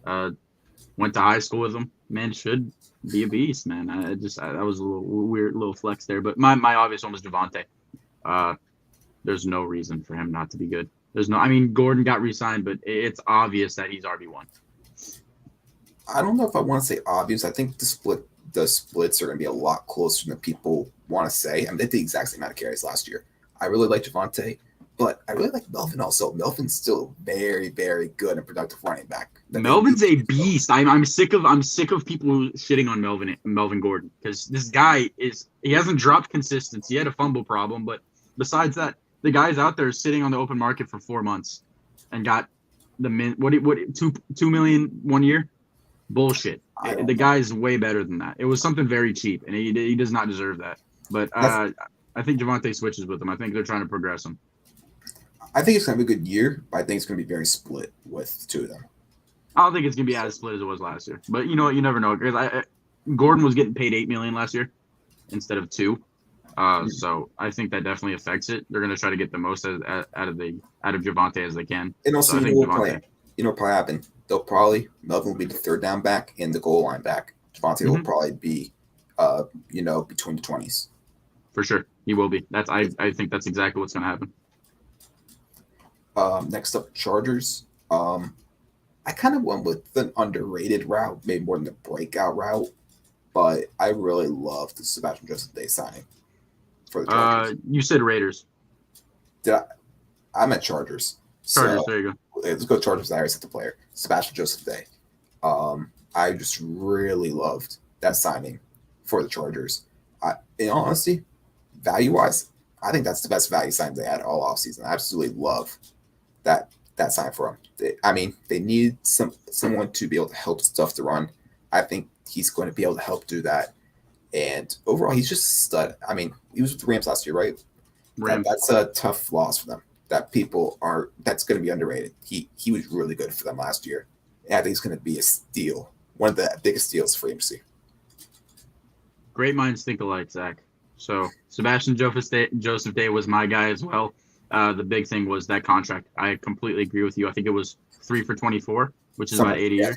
Went to high school with him. Man, should be a beast, man. That was a little weird little flex there. But my obvious one was Javonte. There's no reason for him not to be good. Gordon got re-signed, but it's obvious that he's RB1. I don't know if I want to say obvious. I think the splits are going to be a lot closer than people want to say. I mean, they did the exact same amount of carries last year. I really like Javonte, But I really like Melvin also. Melvin's still very, very good and productive running back. Melvin's a beast. I'm sick of people shitting on Melvin Gordon, because this guy he hasn't dropped consistency. He had a fumble problem, but besides that, the guy's out there sitting on the open market for 4 months and got $2 million 1 year. Bullshit. The guy's way better than that. It was something very cheap, and he does not deserve that. But I think Javonte switches with him. I think they're trying to progress him. I think it's going to be a good year, but I think it's going to be very split with the two of them. I don't think it's going to be as split as it was last year. But you know what? You never know. Because Gordon was getting paid $8 million last year instead of $2 million. So I think that definitely affects it. They're going to try to get the most out of Javonte as they can. And also, so you know what probably happen? Melvin will be the third down back and the goal line back. Javonte will probably be, between the 20s. For sure, he will be. I think that's exactly what's going to happen. Next up, Chargers. I kind of went with an underrated route, maybe more than the breakout route, but I really love the Sebastian Joseph Day signing for the Chargers. You said Raiders. I meant Chargers. Chargers, there you go. Let's go Chargers. I already said the player, Sebastian Joseph Day. I just really loved that signing for the Chargers. In all honesty, value-wise, I think that's the best value sign they had all offseason. I absolutely love that sign for them. They need someone to be able to help stuff to run. I think he's going to be able to help do that. And overall, he's just a stud. He was with the Rams last year, right? That's a tough loss for them. That's going to be underrated. He was really good for them last year. And I think he's going to be a steal, one of the biggest steals for AMC. Great minds think alike, Zach. So Sebastian Joseph Day was my guy as well. The big thing was that contract. I completely agree with you. I think it was 3 for $24, which is about $80 a year,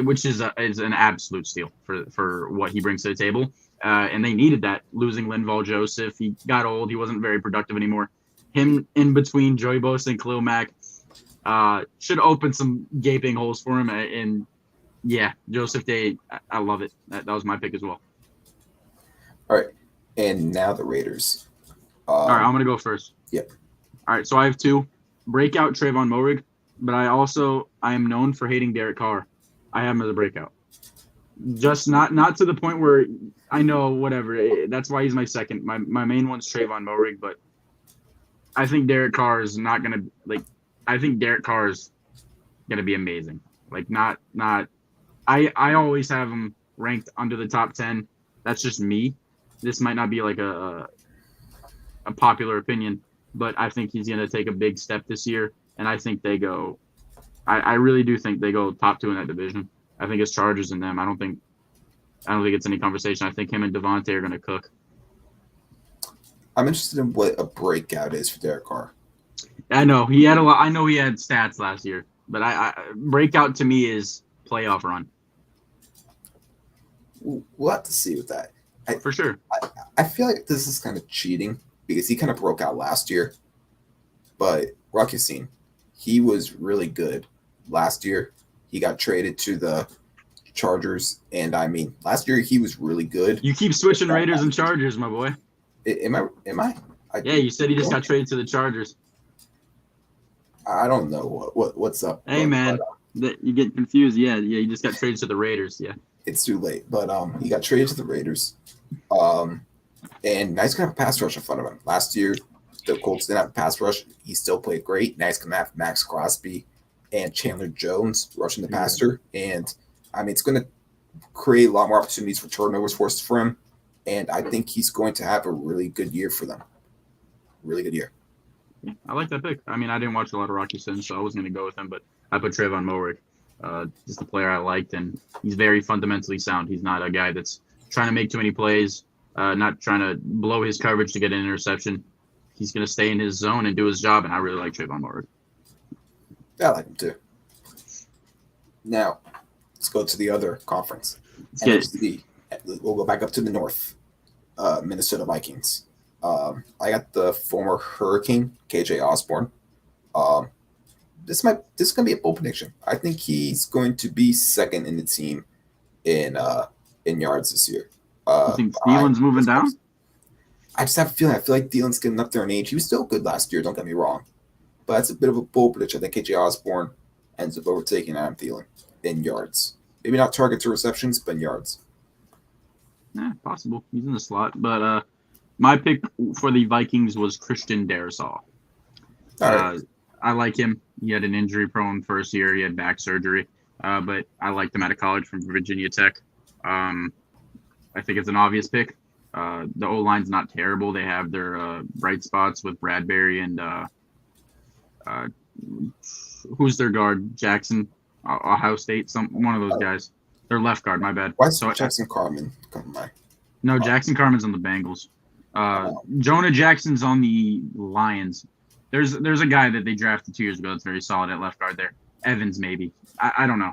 which is an absolute steal for what he brings to the table. And they needed that. Losing Linval Joseph, he got old. He wasn't very productive anymore. Him in between Joey Bosa and Khalil Mack should open some gaping holes for him. And yeah, Joseph Day, I love it. That was my pick as well. All right, and now the Raiders. All right, I'm gonna go first. Yep. All right, so I have 2. Breakout Trayvon Moehrig, but I am known for hating Derek Carr. I have him as a breakout. Just not to the point where I know whatever. That's why he's my second. My main one's Trayvon Moehrig, but I think Derek Carr is not gonna I think Derek Carr is gonna be amazing. I always have him ranked under the top 10. That's just me. This might not be like a popular opinion, but I think he's going to take a big step this year, and I think they go – I really do think they go top 2 in that division. I think it's Chargers and them. I don't think it's any conversation. I think him and Devontae are going to cook. I'm interested in what a breakout is for Derek Carr. I know. He had a lot. I know he had stats last year, but breakout to me is playoff run. We'll have to see with that. For sure. I feel like this is kind of cheating because he kind of broke out last year. But Rock Yassin, he was really good last year. He got traded to the Chargers. And last year he was really good. You keep switching Raiders and Chargers, my boy. Am I? Yeah, you said he just got traded to the Chargers. I don't know what's up. Hey, man. You get confused. Yeah, you just got traded to the Raiders. Yeah. It's too late. But he got traded to the Raiders. And now he's going to have a pass rush in front of him. Last year, the Colts didn't have a pass rush. He still played great. Now he's going to have Max Crosby and Chandler Jones rushing the passer. And, it's going to create a lot more opportunities for turnovers forced for him. And I think he's going to have a really good year for them. Really good year. Yeah, I like that pick. I didn't watch a lot of Rocky Sin, so I wasn't going to go with him. But I put Trayvon Moehrig. Just a player I liked. And he's very fundamentally sound. He's not a guy that's trying to make too many plays. Not trying to blow his coverage to get an interception. He's going to stay in his zone and do his job, and I really like Trayvon Moehrig. I like him too. Now, let's go to the other conference. We'll go back up to the north. Minnesota Vikings. I got the former Hurricane, KJ Osborne. This is going to be a bold prediction. I think he's going to be second in the team in yards this year. You think Thielen's moving down? I just have a feeling. I feel like Thielen's getting up there in age. He was still good last year. Don't get me wrong, but that's a bit of a bold prediction. I think KJ Osborne ends up overtaking Adam Thielen in yards. Maybe not targets or receptions, but in yards. Yeah, possible. He's in the slot. But my pick for the Vikings was Christian Darrisaw. I like him. He had an injury-prone first year. He had back surgery, but I liked him out of college from Virginia Tech. I think it's an obvious pick. The O-line's not terrible. They have their bright spots with Bradbury and who's their guard? Jackson, Ohio State, one of those guys. Their left guard, my bad. Why is Jackson Carman coming by? No, Jackson Carman's on the Bengals. Jonah Jackson's on the Lions. There's a guy that they drafted 2 years ago that's very solid at left guard there. Evans, maybe. I don't know.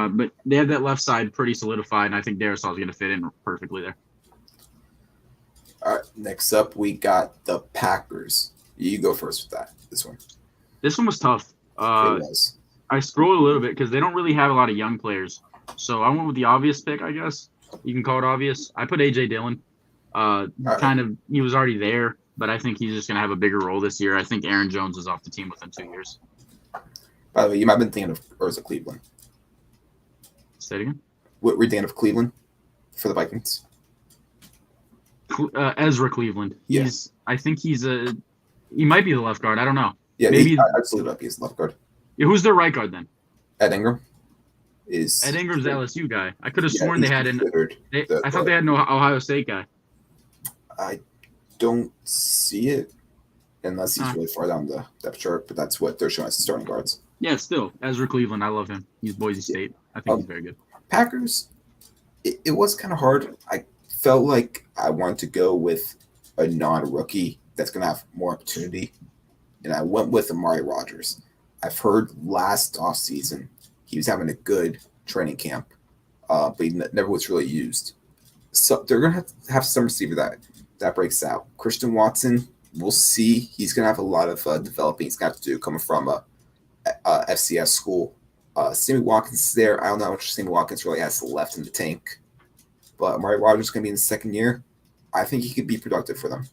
But they have that left side pretty solidified, and I think Darrisaw is going to fit in perfectly there. All right, next up we got the Packers. You go first with that. This one was tough. It was. I scrolled a little bit because they don't really have a lot of young players. So I went with the obvious pick, I guess. You can call it obvious. I put A.J. Dillon. He was already there, but I think he's just going to have a bigger role this year. I think Aaron Jones is off the team within 2 years. By the way, you might have been thinking of, or is it Cleveland? Say it again? What were you thinking of Cleveland for the Vikings? Ezra Cleveland. Yeah. I think he might be the left guard. I don't know. Yeah, maybe I'd sleep up. He's the left guard. Yeah, who's their right guard then? Ed Ingram. Ed Ingram's the LSU guy. I could have sworn they had I thought they had an Ohio State guy. I don't see it unless he's really far down the depth chart, but that's what they're showing as the starting guards. Yeah, still. Ezra Cleveland, I love him. He's Boise State. I think he's very good. Packers, it was kind of hard. I felt like I wanted to go with a non-rookie that's going to have more opportunity, and I went with Amari Rodgers. I've heard last offseason he was having a good training camp, but he never was really used. So they're going to have some receiver that breaks out. Christian Watson, we'll see. He's going to have a lot of developing he's got to do coming from a FCS school. Sammy Watkins is there. I don't know how much Sammy Watkins really has left in the tank, but Amari Rodgers is going to be in the second year. I think he could be productive for them.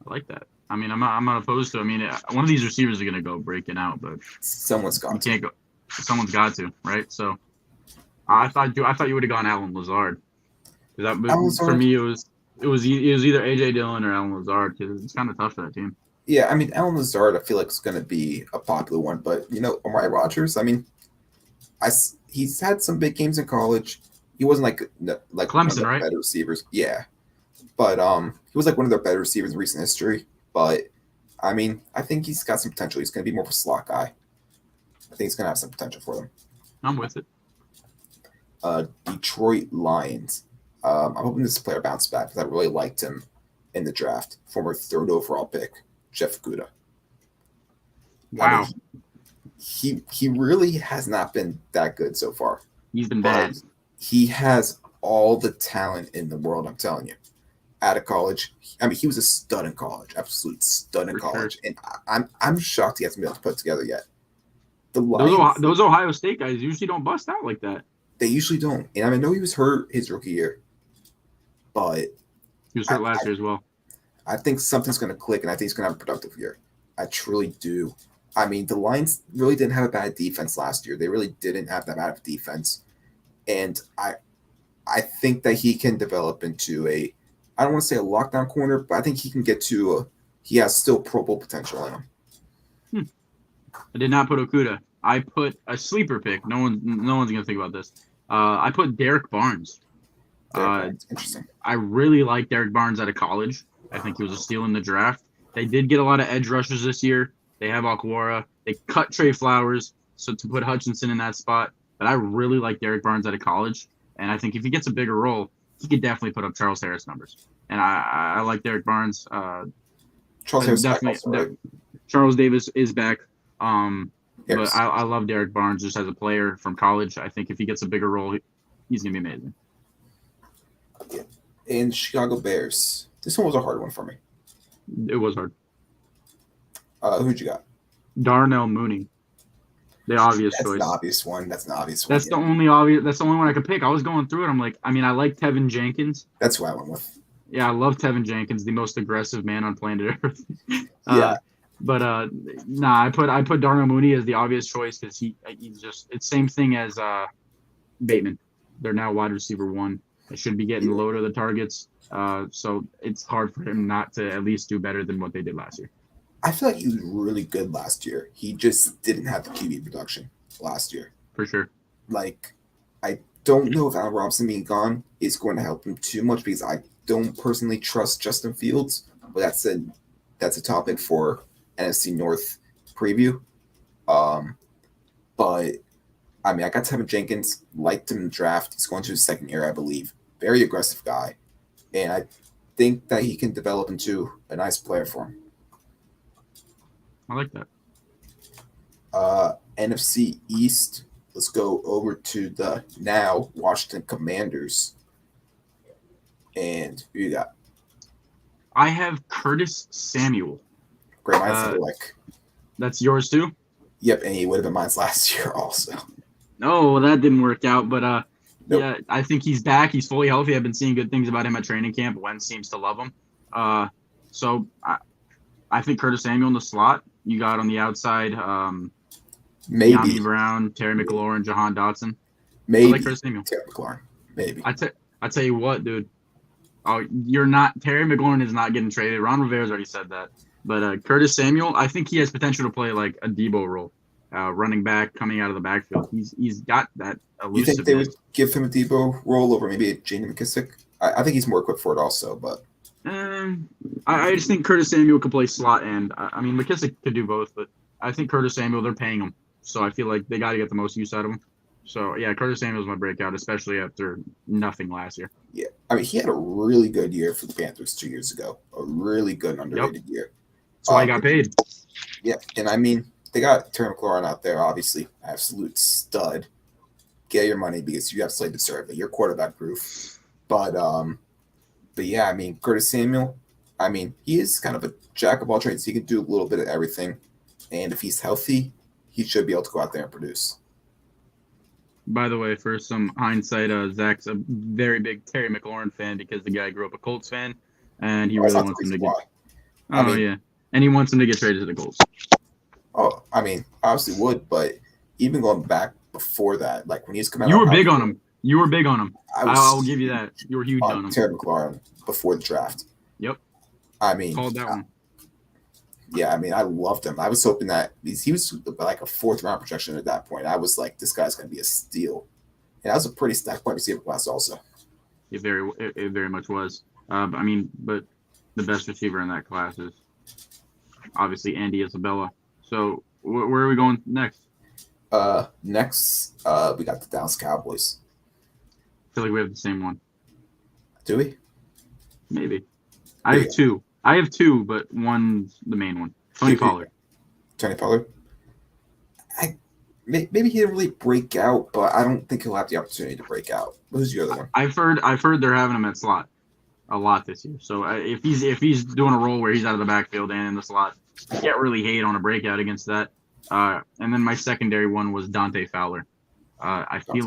I like that. I mean, I'm not opposed to. I mean, one of these receivers are going to go breaking out, but someone's got to. Can't go. Someone's got to, right? So, I thought you would have gone Allen Lazard. For me, it was either AJ Dillon or Allen Lazard because it's kind of tough for that team. Yeah, I mean, Allen Lazard, I feel like is going to be a popular one, but Amari Rodgers, I mean, he's had some big games in college. He wasn't like Clemson, right? Better receivers, yeah, but he was like one of their better receivers in recent history. But I mean, I think he's got some potential. He's going to be more of a slot guy. I think he's going to have some potential for them. I'm with it. Detroit Lions. I'm hoping this player bounces back because I really liked him in the draft. Former 3rd overall pick, Jeff Okudah. Wow. I mean, he really has not been that good so far. He's been bad. He has all the talent in the world, I'm telling you. Out of college, I mean, he was a stud in college, absolute stud in college, and I'm shocked he hasn't been able to put it together yet. The Lions, those Ohio State guys usually don't bust out like that. They usually don't, and I know he was hurt his rookie year, but he was hurt last year as well. I think something's going to click, and I think he's going to have a productive year. I truly do. I mean, the Lions really didn't have a bad defense last year. They really didn't have that bad of a defense, and I think that he can develop into I don't want to say a lockdown corner, but I think he can get to he has still Pro Bowl potential in him. I did not put Okudah. I put a sleeper pick. No one's gonna think about this. I put Derek Barnes. Interesting. I really like Derek Barnes out of college. I think he was a steal in the draft. They did get a lot of edge rushers this year. They have Alquara. They cut Trey Flowers so to put Hutchinson in that spot. But I really like Derek Barnes out of college, and I think if he gets a bigger role, he could definitely put up Charles Harris numbers. And I like Derek Barnes. Charles Harris definitely. Charles Davis is back. But I love Derek Barnes just as a player from college. I think if he gets a bigger role, he's going to be amazing. Yeah. And Chicago Bears. This one was a hard one for me. It was hard. Who'd you got? Darnell Mooney. The obvious That's choice. That's the obvious one. That's the only obvious. That's the only one I could pick. I was going through it. I'm like, I mean, I like Tevin Jenkins. That's who I went with. Yeah, I love Tevin Jenkins, the most aggressive man on planet Earth. Yeah. But nah, I put Darnell Mooney as the obvious choice because he's just it's same thing as Bateman. They're now wide receiver one. They should be getting a Yeah. load of the targets. So it's hard for him not to at least do better than what they did last year. I feel like he was really good last year. He just didn't have the QB production last year. For sure. Like, I don't know if Allen Robinson being gone is going to help him too much because I don't personally trust Justin Fields. But that's a topic for NFC North preview. Um, but I mean, I got Tevin Jenkins, liked him in the draft. He's going to his second year, I believe. Very aggressive guy, and I think that he can develop into a nice player for him. I like that. NFC East. Let's go over to the now Washington Commanders. And who you got? I have Curtis Samuel. Great minds like. That's yours too? Yep, and he would have been mine last year also. No, well, that didn't work out. But Nope. yeah, I think he's back. He's fully healthy. I've been seeing good things about him at training camp. Wentz seems to love him. So I think Curtis Samuel in the slot. You got on the outside, Maybe. Yami Brown, Terry McLaurin, Jahan Dotson. Maybe. I like Curtis Samuel. Terry McLaurin. Maybe. I tell you what, dude. Oh, Terry McLaurin is not getting traded. Ron Rivera's already said that. But Curtis Samuel, I think he has potential to play like a Debo role, running back coming out of the backfield. He's got that You think they would elusiveness. give him a Debo role over maybe a Jaden McKissick? I think he's more equipped for it also, but I just think Curtis Samuel could play slot end. I mean, McKissick could do both, but I think Curtis Samuel, they're paying him. So I feel like they got to get the most use out of him. So, yeah, Curtis Samuel's my breakout, especially after nothing last year. yeah. I mean, he had a really good year for the Panthers 2 years ago. A really good underrated year. That's why he got paid. Yeah, and I mean, they got Terry McLaurin out there, obviously, absolute stud. Get your money because you absolutely deserve it. You're quarterback proof. But yeah, I mean, Curtis Samuel, I mean, he is kind of a jack of all trades. He can do a little bit of everything. And if he's healthy, he should be able to go out there and produce. By the way, for some hindsight, Zach's a very big Terry McLaurin fan because the guy grew up a Colts fan, and he That's really not the wants him to reason get. why. Oh I mean- yeah, and he wants him to get traded to the Colts. Oh, I mean, obviously would, but even going back before that, like when he was coming out, You were big on him. You were big on him. I was I'll give you that. You were huge on on him. Terry McLaurin before the draft. Yep. I mean, Called that one. yeah, I mean, I loved him. I was hoping that he was like a fourth round projection at that point. I was like, this guy's going to be a steal. And that was a pretty stacked wide receiver class, also. It very much was. But the best receiver in that class is obviously Andy Isabella. So where are we going next? Next, we got the Dallas Cowboys. I feel like we have the same one. Do we? Maybe. I have two, but one's the main one. Tony Pollard. Tony Pollard. Maybe he didn't really break out, but I don't think he'll have the opportunity to break out. Who's the other one? I've heard they're having him at slot a lot this year. So if he's doing a role where he's out of the backfield and in the slot, you can't really hate on a breakout against that. And then my secondary one was Dante Fowler. I feel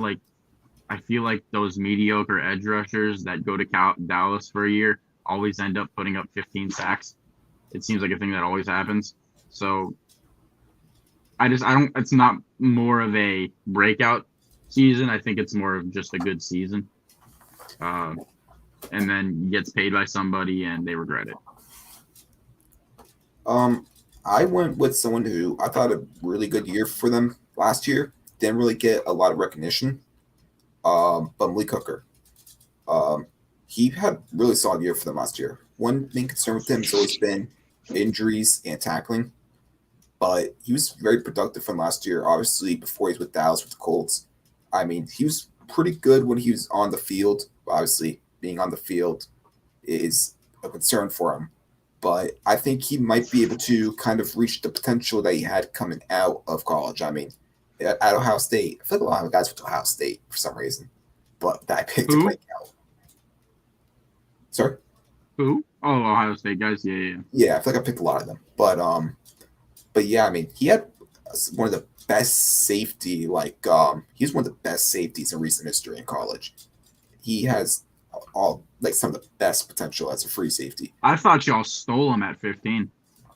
like those mediocre edge rushers that go to Dallas for a year always end up putting up 15 sacks. It seems like a thing that always happens. So it's not more of a breakout season. I think it's more of just a good season. And then gets paid by somebody and they regret it. I went with someone who I thought a really good year for them last year. Didn't really get a lot of recognition. But Malik Hooker. He had a really solid year for them last year. One main concern with him has always been injuries and tackling. But he was very productive from last year, obviously, before he was with Dallas with the Colts. I mean, he was pretty good when he was on the field. Obviously, being on the field is a concern for him. But I think he might be able to kind of reach the potential that he had coming out of college. I mean, at Ohio State, I feel like a lot of guys went to Ohio State for some reason. But that I picked to break out. Sorry? Who? Oh, Ohio State guys. Yeah. Yeah, I feel like I picked a lot of them. But yeah, I mean, he had one of the best safety, he's one of the best safeties in recent history in college. He has some of the best potential as a free safety. I thought y'all stole him at 15.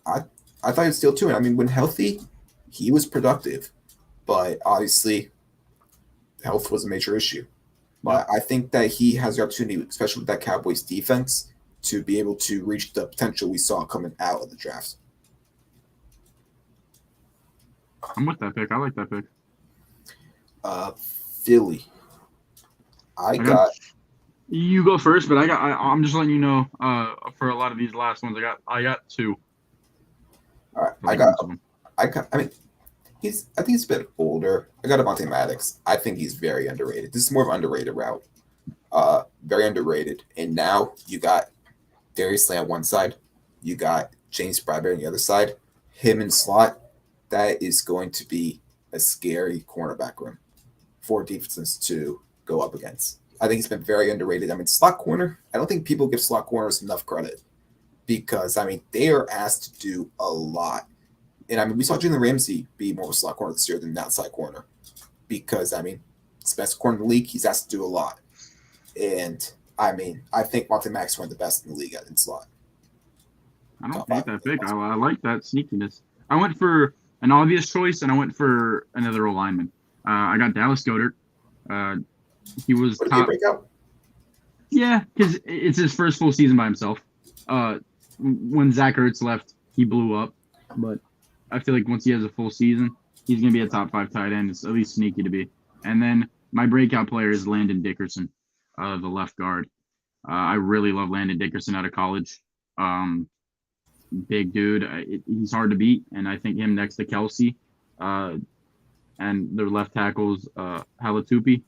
I I thought he was still too. And I mean, when healthy, he was productive, but obviously, health was a major issue. Yep. But I think that he has the opportunity, especially with that Cowboys defense, to be able to reach the potential we saw coming out of the draft. I'm with that pick. I like that pick. Philly. I I got got you go first, but I'm just letting you know. For a lot of these last ones, I got two. all right. I like each of them. I mean, I think he's a bit older. I got Avonte Maddox. I think he's very underrated. This is more of an underrated route. Very underrated. And now you got Darius Slay on one side, you got James Bradbury on the other side. Him in slot, that is going to be a scary cornerback room for defenses to go up against. I think he's been very underrated. I mean, slot corner, I don't think people give slot corners enough credit because, I mean, they are asked to do a lot. And, I mean, we saw Jalen Ramsey be more of a slot corner this year than an outside corner because, I mean, it's the best corner in the league. He's asked to do a lot. And, I mean, I think Monte Max is one of the best in the league in slot. I don't hate that pick. I like that sneakiness. I went for an obvious choice, and I went for another lineman. I got Dallas Goedert. He was top. Yeah, because it's his first full season by himself. When Zach Ertz left, he blew up. But I feel like once he has a full season, he's going to be a top 5 tight end. It's at least sneaky to be. And then my breakout player is Landon Dickerson, the left guard. I really love Landon Dickerson out of college. Big dude. He's hard to beat. And I think him next to Kelsey and their left tackles, Halatupi.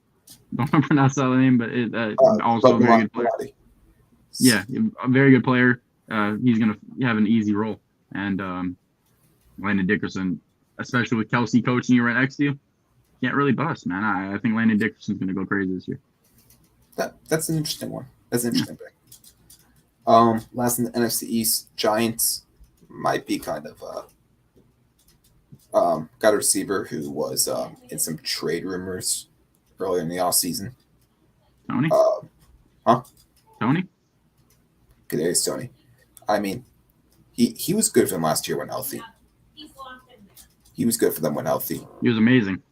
Don't want to pronounce that name, but also a very good player. Yeah, a very good player. He's going to have an easy role. And Landon Dickerson, especially with Kelsey coaching you right next to you, can't really bust, man. I think Landon Dickerson's going to go crazy this year. That's an interesting one. That's an interesting pick. Last in the NFC East, Giants might be kind of got a receiver who was in some trade rumors earlier in the offseason. Tony? Huh? Tony? Okay, there's Tony. I mean, he was good for them last year when healthy. He was good for them when healthy. He was amazing.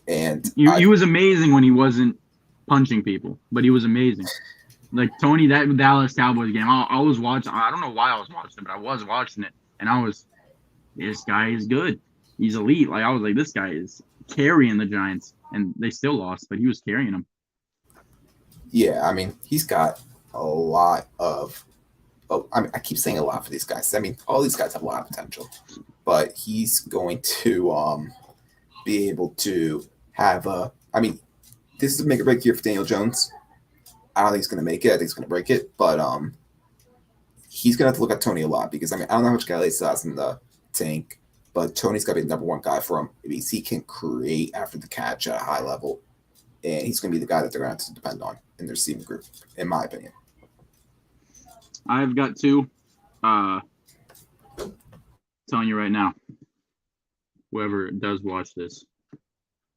And he was amazing when he wasn't punching people, but he was amazing. Like Tony, that Dallas Cowboys game, I was watching. I don't know why I was watching it, but I was watching it, and this guy is good. He's elite. Like I was like, this guy is carrying the Giants, and they still lost, but he was carrying them. Yeah, I mean, he's got a lot of. I mean, I keep saying a lot for these guys. I mean, all these guys have a lot of potential, but he's going to be able to have a. I mean, this is a make or break year for Daniel Jones. I don't think he's going to make it. I think he's going to break it, but he's going to have to look at Tony a lot because I mean, I don't know how much Galley still has in the tank, but Tony's got to be the number one guy for him because he can create after the catch at a high level, and he's going to be the guy that they're going to have to depend on in their receiving group, in my opinion. I've got two. Telling you right now, whoever does watch this,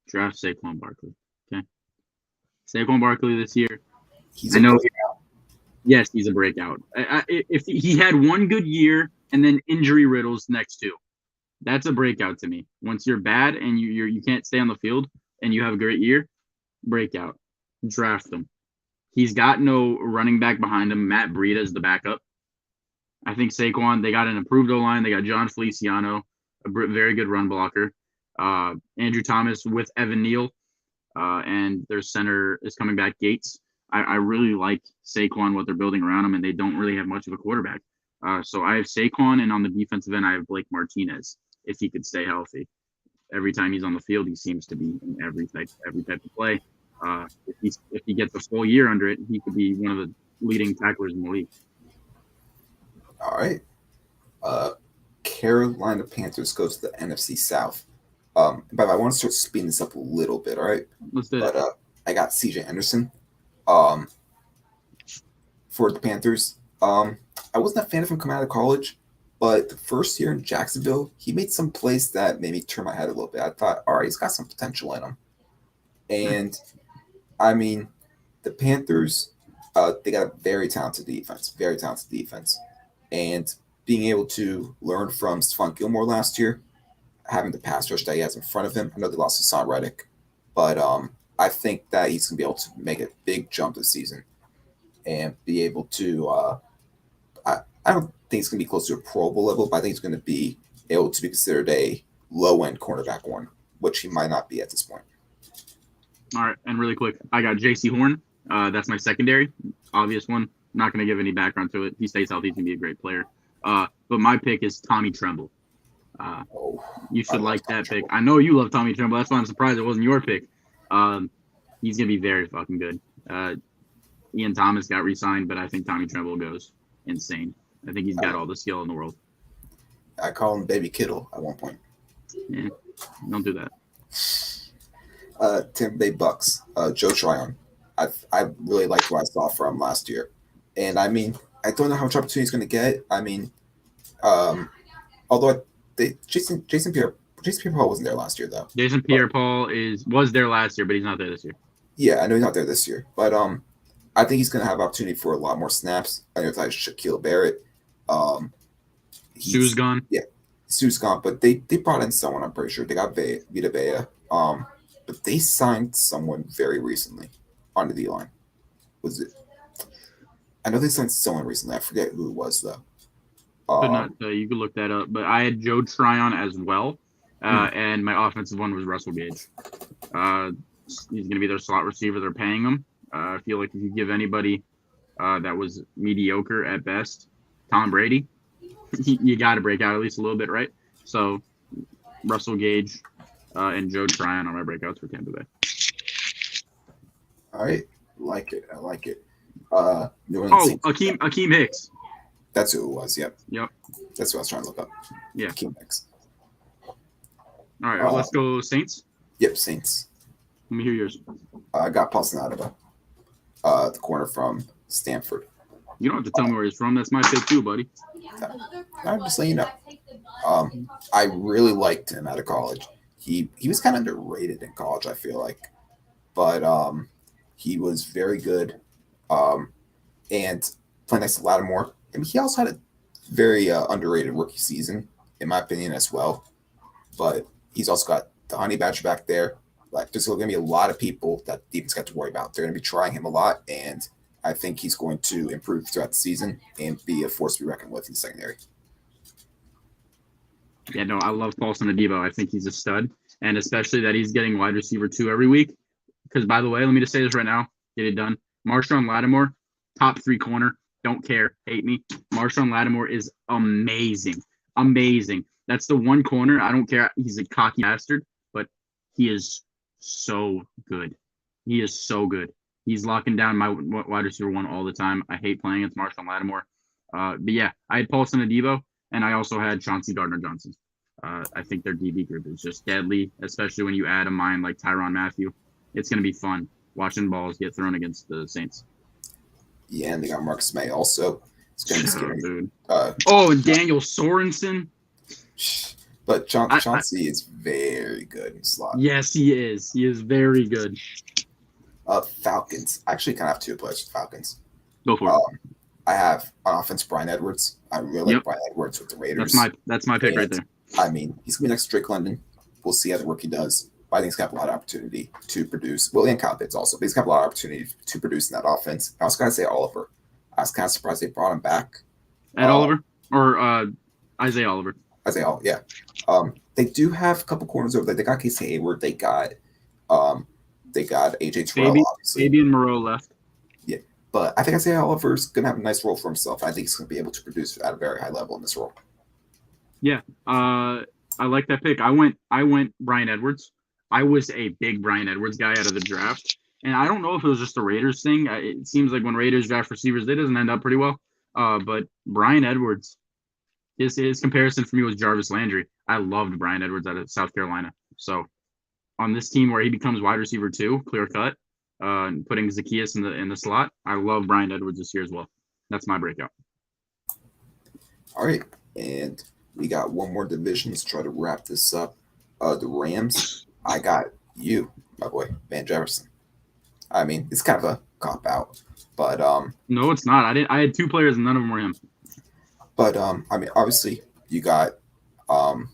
draft Saquon Barkley. Okay, Saquon Barkley this year. Yes, he's a breakout. If he had one good year and then injury riddles next two, that's a breakout to me. Once you're bad and you can't stay on the field and you have a great year, breakout. Draft him. He's got no running back behind him. Matt Breida is the backup. I think Saquon, they got an improved O-line. They got John Feliciano, a very good run blocker. Andrew Thomas with Evan Neal, and their center is coming back, Gates. I really like Saquon, what they're building around him, and they don't really have much of a quarterback. So I have Saquon, and on the defensive end, I have Blake Martinez, if he could stay healthy. Every time he's on the field, he seems to be in every type of play. If he gets a full year under it, he could be one of the leading tacklers in the league. All right. Carolina Panthers goes to the NFC South. But I want to start speeding this up a little bit, all right? Let's do it. I got CJ Anderson for the Panthers. I wasn't a fan of him coming out of college, but the first year in Jacksonville, he made some plays that made me turn my head a little bit. I thought, all right, he's got some potential in him. And, I mean, the Panthers, they got a very talented defense. And being able to learn from Stephon Gilmore last year, having the pass rush that he has in front of him. I know they lost to Son Reddick, but I think that he's going to be able to make a big jump this season and be able to. I don't think it's going to be close to a Pro Bowl level, but I think it's going to be able to be considered a low end cornerback one, which he might not be at this point. All right, and really quick, I got J.C. Horn. That's my secondary, obvious one. Not going to give any background to it. He stays healthy, he's going to be a great player. But my pick is Tommy Tremble. You should like that pick. I know you love Tommy Tremble. That's why I'm surprised it wasn't your pick. He's going to be very fucking good. Ian Thomas got re-signed, but I think Tommy Tremble goes insane. I think he's got all the skill in the world. I call him Baby Kittle at one point. Yeah, don't do that. Tampa Bay Bucks, Joe Tryon. I really liked what I saw from last year. And, I mean, I don't know how much opportunity he's going to get. I mean, although Jason Pierre-Paul wasn't there last year, though. Jason Pierre-Paul was there last year, but he's not there this year. Yeah, I know he's not there this year. But I think he's going to have opportunity for a lot more snaps. I know it's like Shaquille Barrett. Sue's gone. Yeah, Sue's gone. But they brought in someone, I'm pretty sure. They got Vita Vea. But they signed someone very recently on the D-line. Was it? I know they signed someone recently. I forget who it was, though. You could look that up. But I had Joe Tryon as well. And my offensive one was Russell Gage. He's going to be their slot receiver. They're paying him. I feel like if you give anybody that was mediocre at best, Tom Brady, you got to break out at least a little bit, right? So Russell Gage and Joe Tryon are my breakouts for Tampa Bay. All right. I like it. Akeem Hicks. That's who it was. Yep. That's what I was trying to look up. Yeah. Akeem Hicks. All right. Let's go Saints. Yep, Saints. Let me hear yours. I got Paulson Adeba, the corner from Stanford. You don't have to tell me where he's from. That's my pick too, buddy. I'm just letting you know. I really liked him out of college. He was kind of underrated in college, I feel like. But he was very good. And playing next to Lattimore. I mean, he also had a very underrated rookie season, in my opinion, as well. But he's also got the Honey Badger back there. Like, there's going to be a lot of people that the defense got to worry about. They're going to be trying him a lot, and I think he's going to improve throughout the season and be a force to be reckoned with in the secondary. Yeah, no, I love Paulson Adebo. I think he's a stud, and especially that he's getting wide receiver 2 every week. Because, by the way, let me just say this right now. Get it done. Marshawn Lattimore, top 3 corner. Don't care. Hate me. Marshawn Lattimore is amazing. Amazing. That's the one corner. I don't care. He's a cocky bastard, but he is so good. He is so good. He's locking down my wide receiver 1 all the time. I hate playing against Marshawn Lattimore. But yeah, I had Paulson Adebo, and I also had Chauncey Gardner-Johnson. I think their DB group is just deadly, especially when you add a mind like Tyrann Mathieu. It's going to be fun watching balls get thrown against the Saints. Yeah, and they got Marcus May also. It's going to be scary. Dude. And Daniel Sorensen. But Chauncey is very good in slot. Yes, he is. He is very good. Falcons. I actually kind of have 2 players for Falcons. Go for it. I have on offense Brian Edwards. I really like Brian Edwards with the Raiders. That's my pick right there. I mean, he's going to be next to Drake London. We'll see how the rookie does. But I think he's got a lot of opportunity to produce. Well, and Kyle Pitts also. But he's got a lot of opportunity to produce in that offense. I was going to say Oliver. I was kind of surprised they brought him back. Ed Oliver? Or Isaiah Oliver? Isaiah Oliver, yeah. They do have a couple corners over there. They got Casey Hayward. They got AJ Terrell, obviously. Fabian Moreau left. Yeah. But I think Isaiah Oliver's going to have a nice role for himself. I think he's going to be able to produce at a very high level in this role. Yeah. I like that pick. I went Brian Edwards. I was a big Brian Edwards guy out of the draft. And I don't know if it was just a Raiders thing. It seems like when Raiders draft receivers, it doesn't end up pretty well. But Brian Edwards, his comparison for me was Jarvis Landry. I loved Brian Edwards out of South Carolina. So on this team where he becomes wide receiver 2, clear cut, and putting Zacchaeus in the slot, I love Brian Edwards this year as well. That's my breakout. All right. And we got one more division. Let's try to wrap this up. The Rams, I got you, my boy, Van Jefferson. I mean, it's kind of a cop-out, but no, it's not. I had 2 players and none of them were him. But I mean, obviously um,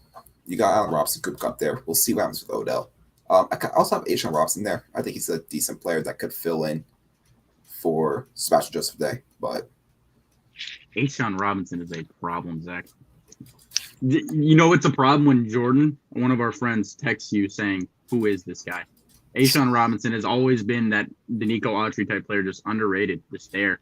you got Allen Robinson, Cooper Cup there. We'll see what happens with Odell. Also have Ashawn Robinson there. I think he's a decent player that could fill in for Sebastian Joseph Day. But Ashawn Robinson is a problem, Zach. You know it's a problem when Jordan, one of our friends, texts you saying, "Who is this guy?" Ashawn Robinson has always been that Danico Autry type player, just underrated, just there.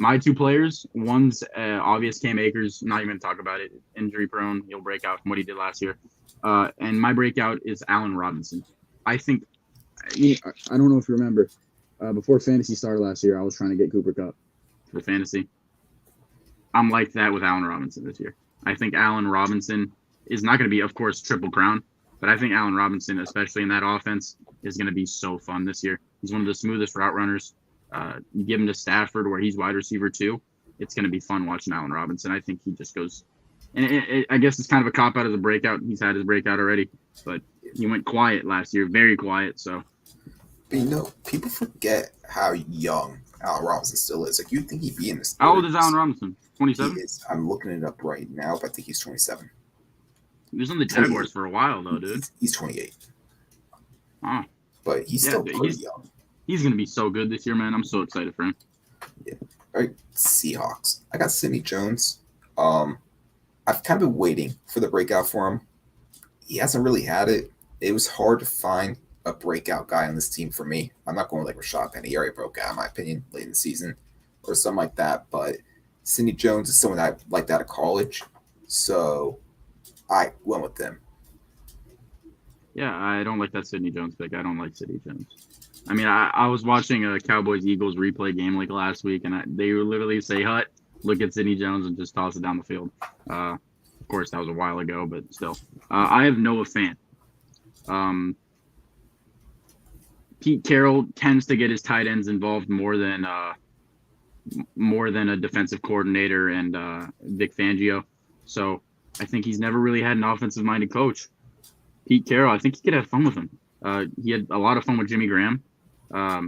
My two players, one's obvious Cam Akers, not even talk about it, injury prone, he'll break out from what he did last year. And my breakout is Allen Robinson. I think, I don't know if you remember, before fantasy started last year, I was trying to get Cooper Kupp for fantasy. I'm like that with Allen Robinson this year. I think Allen Robinson is not going to be, of course, triple crown, but I think Allen Robinson, especially in that offense, is going to be so fun this year. He's one of the smoothest route runners. You give him to Stafford where he's wide receiver too. It's going to be fun watching Allen Robinson. I think he just goes, and I guess it's kind of a cop out of the breakout. He's had his breakout already, but he went quiet last year, very quiet. So, but people forget how young Allen Robinson still is. Like, you think he'd be in this? How old is Allen Robinson? 27. I'm looking it up right now, but I think he's 27. He was on the Jaguars for a while though, dude. He's 28. Oh, but he's still pretty young. He's going to be so good this year, man. I'm so excited for him. Yeah. All right, Seahawks. I got Sidney Jones. I've kind of been waiting for the breakout for him. He hasn't really had it. It was hard to find a breakout guy on this team for me. I'm not going like Rashad Penny. He already broke out, in my opinion, late in the season or something like that. But Sidney Jones is someone I liked out of college. So I went with them. Yeah, I don't like that Sidney Jones pick. I don't like Sidney Jones. I mean, I was watching a Cowboys-Eagles replay game like last week, and they would literally say, "Hut, look at Sidney Jones," and just toss it down the field. Of course, that was a while ago, but still. I have Noah Fant. Pete Carroll tends to get his tight ends involved more than a defensive coordinator and Vic Fangio. So I think he's never really had an offensive-minded coach. Pete Carroll, I think he could have fun with him. He had a lot of fun with Jimmy Graham. I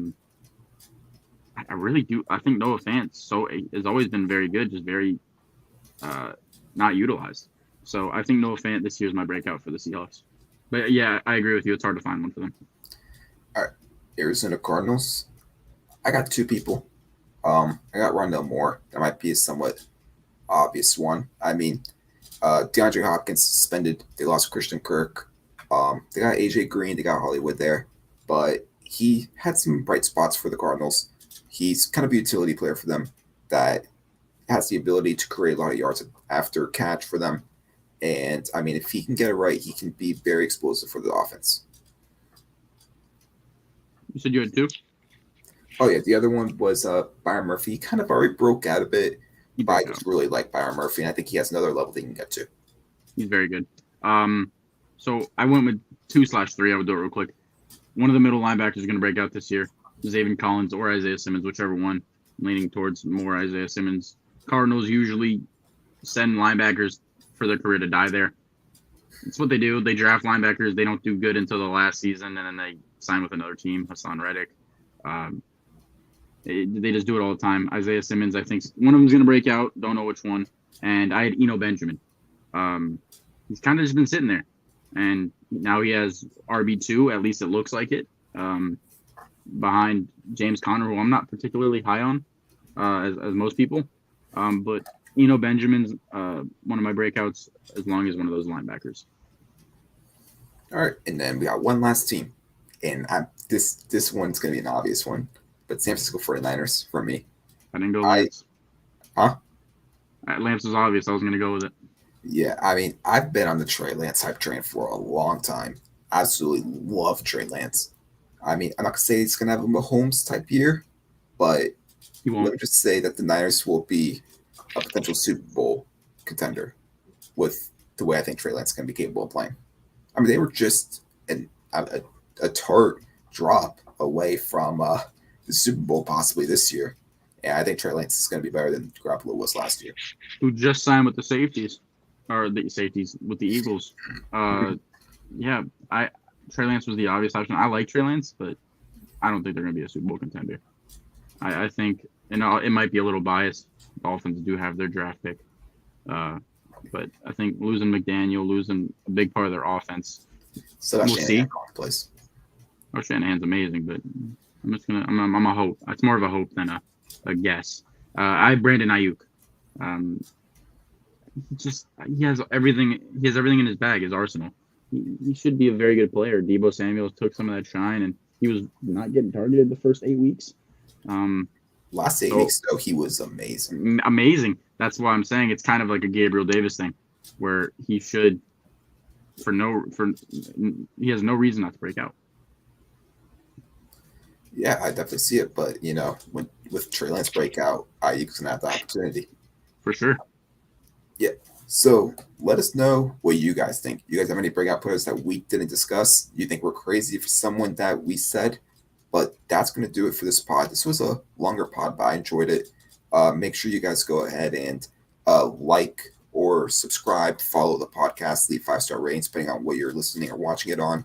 really do. I think Noah Fant has always been very good, just very not utilized. So I think Noah Fant this year is my breakout for the Seahawks. But yeah, I agree with you. It's hard to find one for them. All right, Arizona Cardinals. I got two people. I got Rondell Moore. That might be a somewhat obvious one. I mean, DeAndre Hopkins suspended. They lost Christian Kirk. They got AJ Green. They got Hollywood there. But he had some bright spots for the Cardinals. He's kind of a utility player for them that has the ability to create a lot of yards after catch for them. And, I mean, if he can get it right, he can be very explosive for the offense. You said you had two? Oh, yeah. The other one was Byron Murphy. He kind of already broke out a bit. But I just really like Byron Murphy, and I think he has another level that he can get to. He's very good. So I went with 2/3. I would do it real quick. One of the middle linebackers is going to break out this year. Zaven Collins or Isaiah Simmons, whichever one. I'm leaning towards more Isaiah Simmons. Cardinals usually send linebackers for their career to die there. It's what they do. They draft linebackers. They don't do good until the last season, and then they sign with another team. Hassan Reddick. They just do it all the time. Isaiah Simmons, I think one of them's going to break out. Don't know which one. And I had Eno Benjamin. He's kind of just been sitting there. And now he has RB2, at least it looks like it, behind James Conner, who I'm not particularly high on, as most people. But Eno Benjamin's one of my breakouts, as long as one of those linebackers. All right, and then we got one last team. And this one's going to be an obvious one. But San Francisco 49ers for me. I didn't go Lance. Huh? Lance was obvious. I was going to go with it. Yeah, I mean, I've been on the Trey Lance hype train for a long time. Absolutely love Trey Lance. I mean, I'm not going to say he's going to have a Mahomes type year, but let me just say that the Niners will be a potential Super Bowl contender with the way I think Trey Lance is going to be capable of playing. I mean, they were just a tart drop away from the Super Bowl possibly this year. And I think Trey Lance is going to be better than Garoppolo was last year. Who just signed with the safeties, or the safeties with the Eagles. Yeah, Trey Lance was the obvious option. I like Trey Lance, but I don't think they're going to be a Super Bowl contender. I think, and it might be a little biased. Dolphins do have their draft pick, But I think losing McDaniel, losing a big part of their offense, So we'll that's Shanahan see. going to place. Oh, Shanahan's amazing, but I'm a hope. It's more of a hope than a guess. I have Brandon Ayuk. Um, he has everything. He has everything in his bag, his arsenal. He should be a very good player. Debo Samuel took some of that shine, and he was not getting targeted the first 8 weeks. Last 8 weeks, though, he was amazing. Amazing. That's why I'm saying it's kind of like a Gabriel Davis thing, where he should, he has no reason not to break out. Yeah, I definitely see it. But, with Trey Lance breakout, Ayuk's going to have the opportunity. For sure. Yeah. So let us know what you guys think. You guys have any breakout players that we didn't discuss? You think we're crazy for someone that we said? But that's going to do it for this pod. This was a longer pod, but I enjoyed it. Make sure you guys go ahead and like or subscribe, follow the podcast, leave 5-star ratings, depending on what you're listening or watching it on.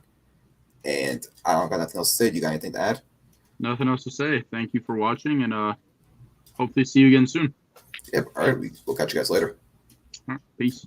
And I don't got nothing else to say. You got anything to add? Nothing else to say. Thank you for watching, and hopefully see you again soon. Yep. All right. We'll catch you guys later. All right, peace.